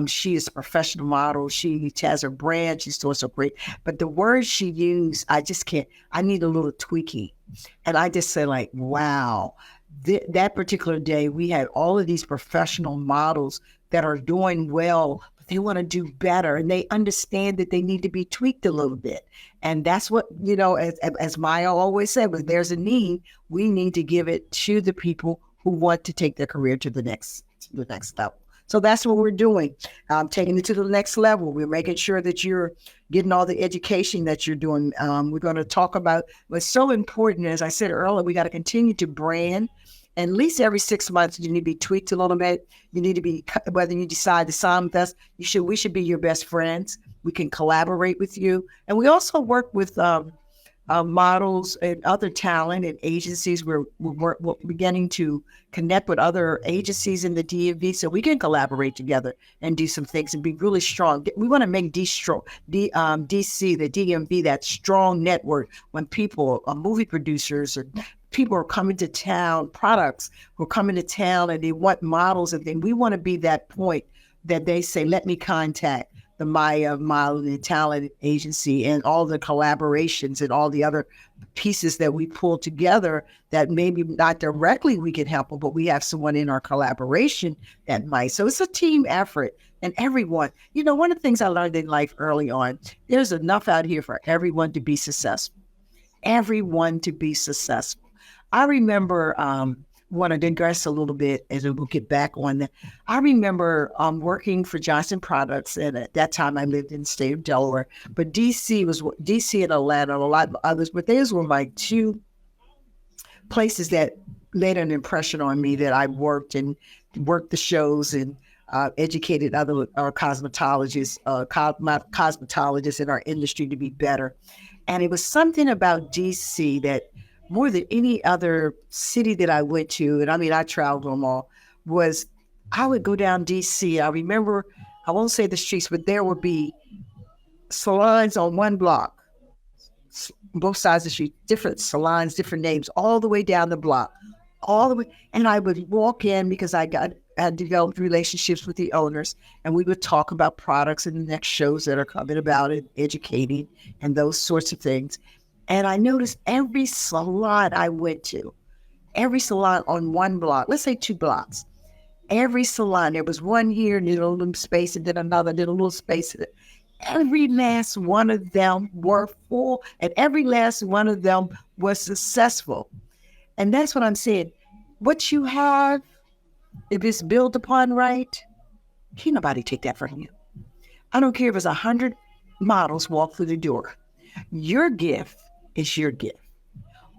She is a professional model. She has her brand. She's doing so great. But the words she used, I just can't. I need a little tweaking. And I just said, like, wow. That particular day, we had all of these professional models that are doing well, but they want to do better. And they understand that they need to be tweaked a little bit. And that's what, as Maya always said, when there's a need, we need to give it to the people who want to take their career to the next level. So that's what we're doing, taking it to the next level. We're making sure that you're getting all the education that you're doing. We're going to talk about what's so important. As I said earlier, we got to continue to brand. And at least every 6 months, you need to be tweaked a little bit. You need to be, whether you decide to sign with us, we should be your best friends. We can collaborate with you. And we also work with models and other talent and agencies. We're beginning to connect with other agencies in the DMV so we can collaborate together and do some things and be really strong. We want to make DC, the DMV, that strong network when people, movie producers or people are coming to town, products who are coming to town and they want models and things. We want to be that point that they say, let me contact the Maia Modeling and Talent Agency and all the collaborations and all the other pieces that we pull together that maybe not directly we can help them, but we have someone in our collaboration that might. So it's a team effort. And everyone, one of the things I learned in life early on, there's enough out here for everyone to be successful. Everyone to be successful. I remember, want to digress a little bit as we'll get back on that. I remember working for Johnson Products, and at that time I lived in the state of Delaware, but DC and Atlanta and a lot of others, but those were my two places that made an impression on me that I worked the shows and educated other cosmetologists, cosmetologists in our industry to be better. And it was something about DC that more than any other city that I went to, and I mean, I traveled them all, was I would go down DC. I remember, I won't say the streets, but there would be salons on one block, both sides of the street, different salons, different names, all the way down the block, all the way. And I would walk in because I had developed relationships with the owners, and we would talk about products and the next shows that are coming about it, educating and those sorts of things. And I noticed every salon I went to, every salon on one block, let's say 2 blocks, every salon, there was one here, a little space, and then another little space. Every last one of them were full, and every last one of them was successful. And that's what I'm saying. What you have, if it's built upon right, can't nobody take that from you. I don't care if it's 100 models walk through the door. Your gift is your gift.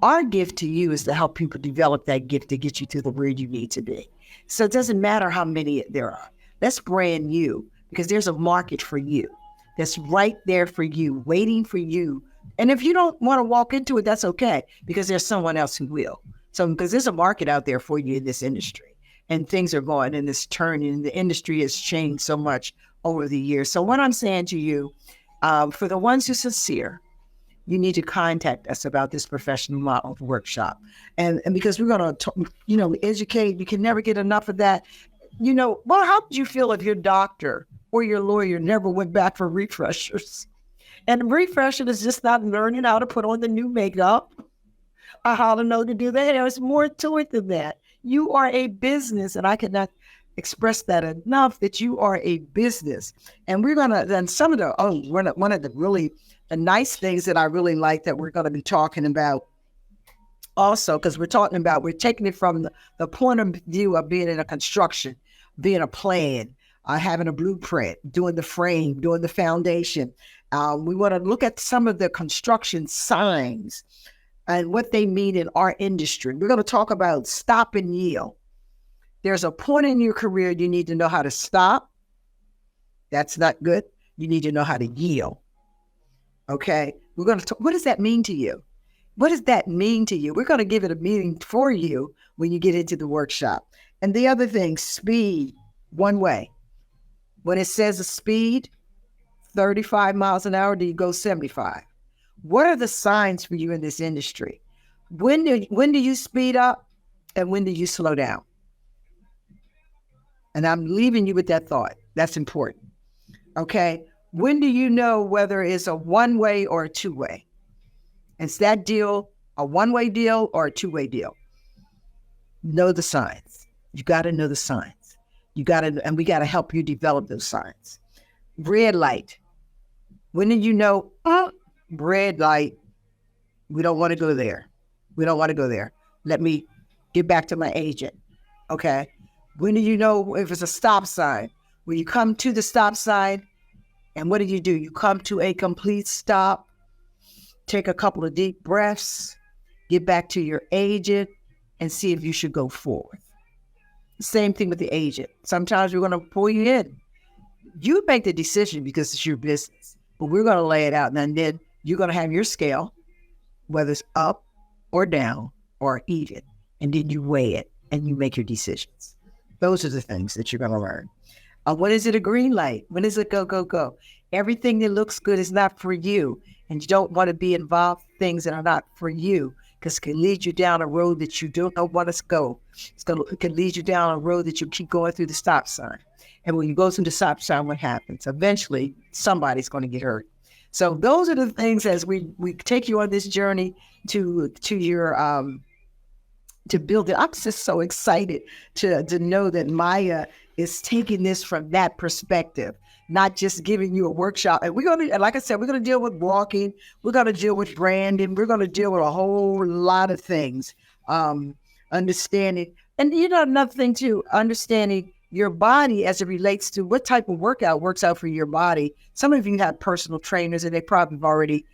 Our gift to you is to help people develop that gift to get you to where you need to be. So it doesn't matter how many there are. Let's brand you, because there's a market for you that's right there for you, waiting for you. And if you don't want to walk into it, that's okay, because there's someone else who will. So because there's a market out there for you in this industry, and things are going in this turning, and the industry has changed so much over the years. So what I'm saying to you, for the ones who are sincere, you need to contact us about this professional model workshop. And because we're going to, educate. You can never get enough of that. Well, how would you feel if your doctor or your lawyer never went back for refreshers? And refresher is just not learning how to put on the new makeup or how to know to do that. There's more to it than that. You are a business, and I cannot express that enough, that you are a business. And we're going to, then some of the, one of the really, the nice things that I really like that we're going to be talking about also, because we're taking it from the point of view of being in a construction, being a plan, having a blueprint, doing the frame, doing the foundation. We want to look at some of the construction signs and what they mean in our industry. We're going to talk about stop and yield. There's a point in your career you need to know how to stop. That's not good. You need to know how to yield. Okay? We're going to talk, what does that mean to you? What does that mean to you? We're going to give it a meaning for you when you get into the workshop. And the other thing, speed, one way. When it says a speed, 35 miles an hour, do you go 75? What are the signs for you in this industry? When do you speed up and when do you slow down? And I'm leaving you with that thought. That's important. Okay? When do you know whether it's a one-way or a two-way? Is that deal a one-way deal or a two-way deal? Know the signs. You got to know the signs. We got to help you develop those signs. Red light. When did you know, red light, we don't want to go there. We don't want to go there. Let me get back to my agent. Okay. When do you know if it's a stop sign? When you come to the stop sign, and what do? You come to a complete stop, take a couple of deep breaths, get back to your agent, and see if you should go forward. Same thing with the agent. Sometimes we're going to pull you in. You make the decision because it's your business, but we're going to lay it out, and then you're going to have your scale, whether it's up or down or even, and then you weigh it and you make your decisions. Those are the things that you're going to learn. When is it a green light? When is it go, go, go? Everything that looks good is not for you, and you don't want to be involved in things that are not for you, because it can lead you down a road that you don't want to go. It can lead you down a road that you keep going through the stop sign. And when you go through the stop sign, what happens? Eventually, somebody's going to get hurt. So those are the things as we take you on this journey to your to build it. I'm just so excited to know that Maia is taking this from that perspective, not just giving you a workshop. And we're going to, like I said, we're going to deal with walking. We're going to deal with branding. We're going to deal with a whole lot of things, understanding. And another thing too, understanding your body as it relates to what type of workout works out for your body. Some of you have personal trainers and they probably have already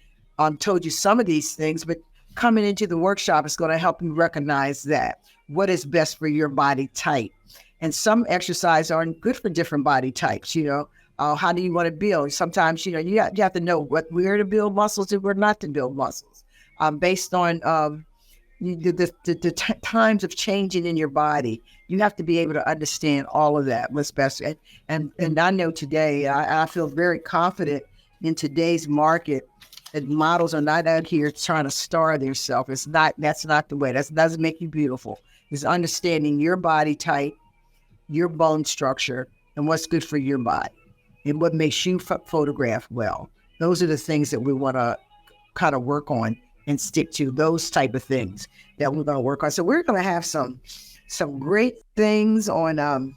told you some of these things, but coming into the workshop is going to help you recognize that. What is best for your body type? And some exercise aren't good for different body types, how do you want to build? Sometimes, you have to know where to build muscles and where not to build muscles, based on the times of changing in your body. You have to be able to understand all of that, what's best. And I know today, I feel very confident in today's market that models are not out here trying to star themselves. That's not the way. That doesn't make you beautiful. It's understanding your body type, your bone structure, and what's good for your body and what makes you photograph well. Those are the things that we want to kind of work on and stick to, those type of things that we're going to work on. So we're going to have some great things on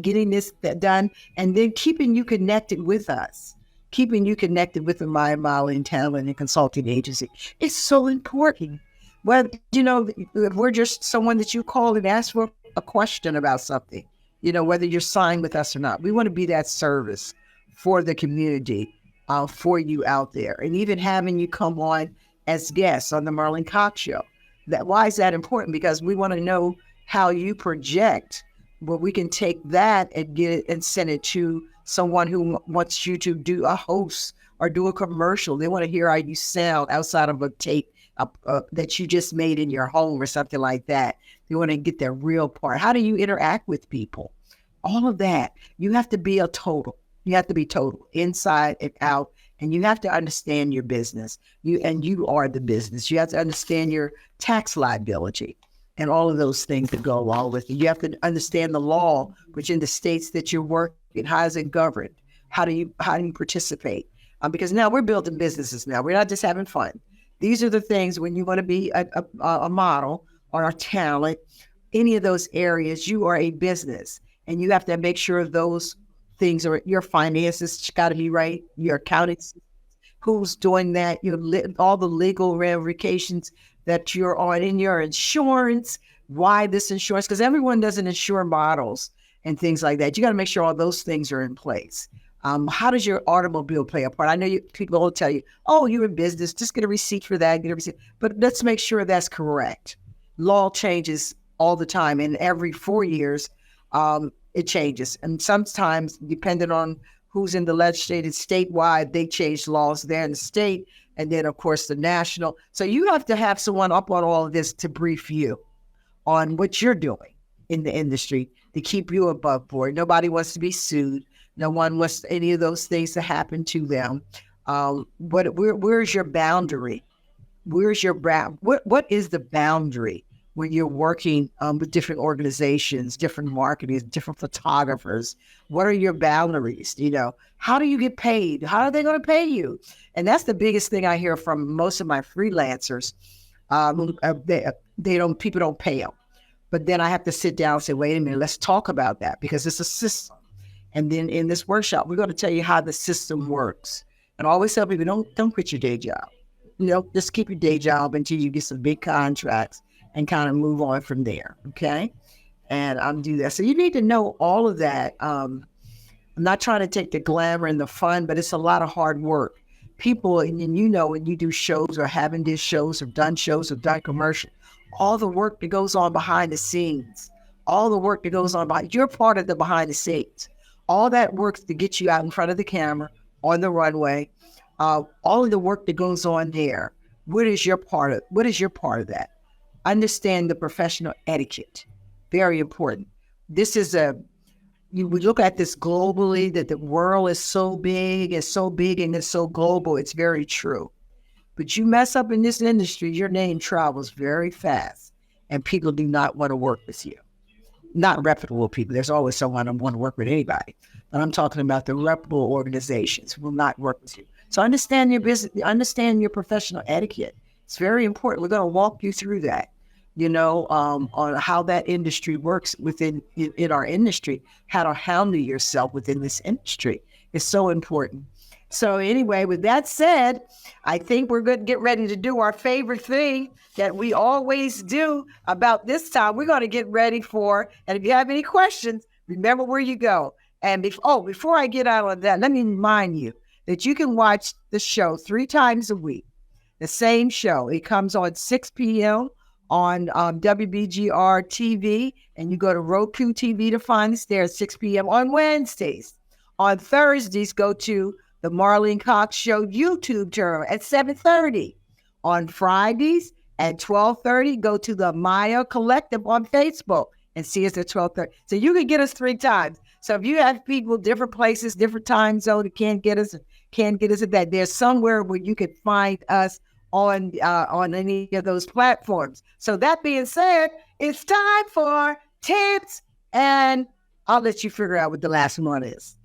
getting this done, and then keeping you connected with us, keeping you connected with the Mia Modeling Talent and Consulting Agency. It's so important. Well, if we're just someone that you call and ask for a question about something, whether you're signed with us or not, we want to be that service for the community, for you out there. And even having you come on as guests on the Marlene Cox Show. Why is that important? Because we want to know how you project. Well, we can take that and get it and send it to someone who wants you to do a host or do a commercial. They want to hear how you sound outside of a tape that you just made in your home or something like that. They want to get their real part. How do you interact with people? All of that. You have to be a total. You have to be total, inside and out. And you have to understand your business. You are the business. You have to understand your tax liability and all of those things that go along with it. You have to understand the law, which in the states that you're working, how is it governed? How do you participate? Because now we're building businesses now. We're not just having fun. These are the things when you want to be a model or a talent, any of those areas, you are a business. And you have to make sure those things are, your finances got to be right, your accounting, who's doing that, all the legal ramifications that you're on in your insurance, why this insurance, because everyone doesn't insure models and things like that. You got to make sure all those things are in place. How does your automobile play a part? I know people will tell you, oh, you're in business, just get a receipt for that, get a receipt. But let's make sure that's correct. Law changes all the time, and every 4 years, it changes. And sometimes, depending on who's in the legislature, statewide, they change laws there in the state, and then, of course, the national. So you have to have someone up on all of this to brief you on what you're doing in the industry to keep you above board. Nobody wants to be sued. No one wants any of those things to happen to them. Where's your boundary? What is the boundary when you're working with different organizations, different marketers, different photographers? What are your boundaries? How do you get paid? How are they going to pay you? And that's the biggest thing I hear from most of my freelancers. People don't pay them. But then I have to sit down and say, wait a minute, let's talk about that, because it's a system. And then in this workshop, we're going to tell you how the system works. And I always tell people, don't quit your day job. Just keep your day job until you get some big contracts and kind of move on from there. Okay. And do that. So you need to know all of that. I'm not trying to take the glamour and the fun, but it's a lot of hard work. People, and when you do shows or haven't did shows or done commercial, all the work that goes on behind the scenes, all the work that goes on you're part of the behind the scenes. All that work to get you out in front of the camera, on the runway, all of the work that goes on there. What is your part of that? Understand the professional etiquette. Very important. This is we look at this globally, that the world is so big and it's so global. It's very true. But you mess up in this industry, your name travels very fast, and people do not want to work with you. Not reputable people. There's always someone who want to work with anybody. But I'm talking about the reputable organizations who will not work with you. So understand your business, understand your professional etiquette. It's very important. We're going to walk you through that, on how that industry works in our industry, how to handle yourself within this industry. It's so important. So anyway, with that said, I think we're going to get ready to do our favorite thing that we always do about this time. We're going to get ready and if you have any questions, remember where you go. And before I get out on that, let me remind you that you can watch the show 3 times a week, the same show. It comes on 6 p.m. on WBGR TV, and you go to Roku TV to find us there at 6 p.m. on Wednesdays. On Thursdays, go to the Marlene Cox Show YouTube channel at 7:30. On Fridays at 12:30, go to the Mia Collective on Facebook and see us at 12:30. So you can get us 3 times. So if you have people, different places, different time zone, that can't get us at that, there's somewhere where you can find us on any of those platforms. So that being said, it's time for tips, and I'll let you figure out what the last one is.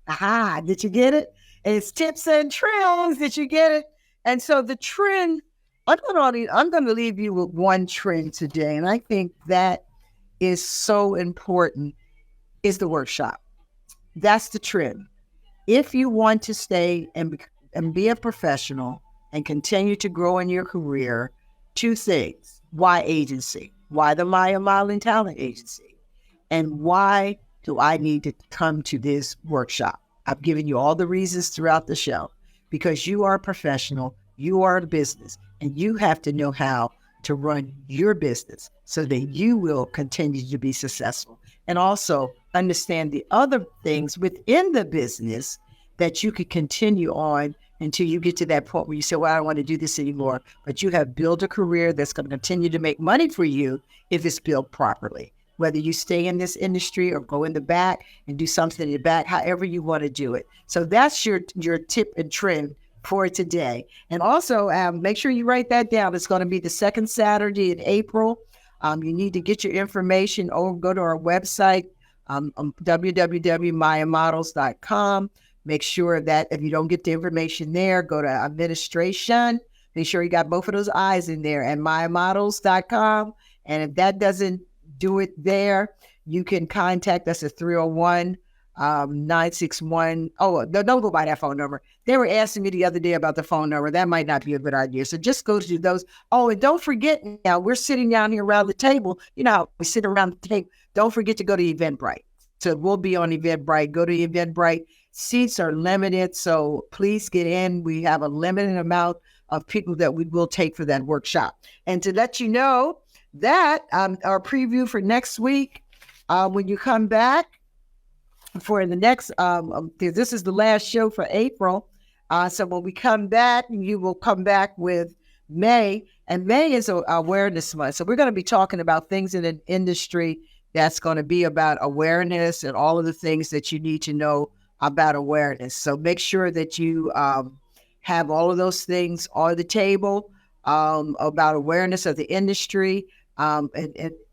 Aha, did you get it? It's tips and trends. Did you get it? And so the trend, I'm going to leave you with one trend today, and I think that is so important, is the workshop. That's the trend. If you want to stay and be a professional and continue to grow in your career, 2 things. Why agency? Why the Maia Modeling Talent Agency? And why do I need to come to this workshop? I've given you all the reasons throughout the show, because you are a professional, you are a business, and you have to know how to run your business so that you will continue to be successful. And also understand the other things within the business that you could continue on until you get to that point where you say, well, I don't want to do this anymore. But you have built a career that's going to continue to make money for you if it's built properly. Whether you stay in this industry or go in the back and do something in the back, however you want to do it. So that's your tip and trend for today. And also make sure you write that down. It's going to be the second Saturday in April. You need to get your information or go to our website, www.miamodels.com. Make sure that if you don't get the information there, go to administration. Make sure you got both of those I's in there at miamodels.com. And if that doesn't do it there, you can contact us at 301-961. Don't go by that phone number. They were asking me the other day about the phone number. That might not be a good idea. So just go to those. Oh, and don't forget now, we're sitting down here around the table. You know how we sit around the table. Don't forget to go to Eventbrite. So we'll be on Eventbrite. Go to Eventbrite. Seats are limited, so please get in. We have a limited amount of people that we will take for that workshop. And to let you know that our preview for next week, when you come back for the next, this is the last show for April. So when we come back, you will come back with May, and May is awareness month. So we're going to be talking about things in an industry that's going to be about awareness and all of the things that you need to know about awareness. So make sure that you have all of those things on the table about awareness of the industry and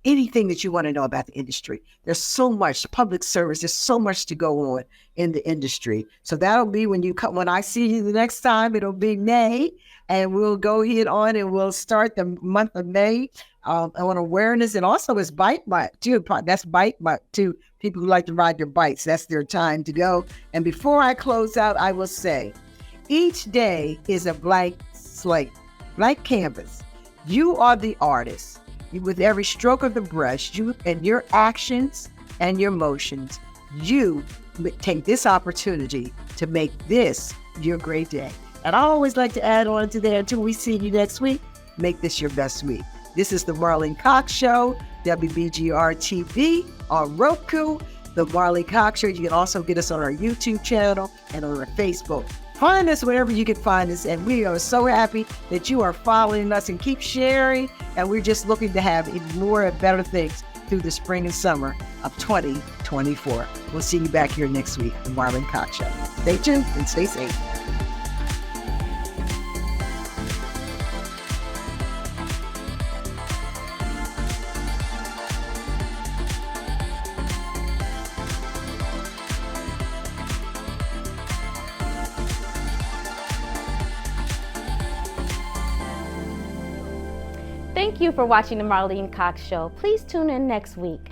anything that you want to know about the industry. There's so much public service. There's so much to go on in the industry. So that'll be when I see you the next time. It'll be May, and we'll go ahead on and we'll start the month of May on awareness. And also it's bike month too. That's bike month too. People who like to ride their bikes, that's their time to go. And before I close out, I will say, each day is a blank slate, blank canvas. You are the artist. With every stroke of the brush, you and your actions and your motions, you take this opportunity to make this your great day. And I always like to add on to that, until we see you next week, make this your best week. This is the Marlene Cox Show, WBGR TV on Roku, the Marlene Cox Show. You can also get us on our YouTube channel and on our Facebook. Find us wherever you can find us, and we are so happy that you are following us and keep sharing, and we're just looking to have even more and better things through the spring and summer of 2024. We'll see you back here next week, the Marlene Cox Show. Stay tuned and stay safe. Thank you for watching the Marlene Cox Show. Please tune in next week.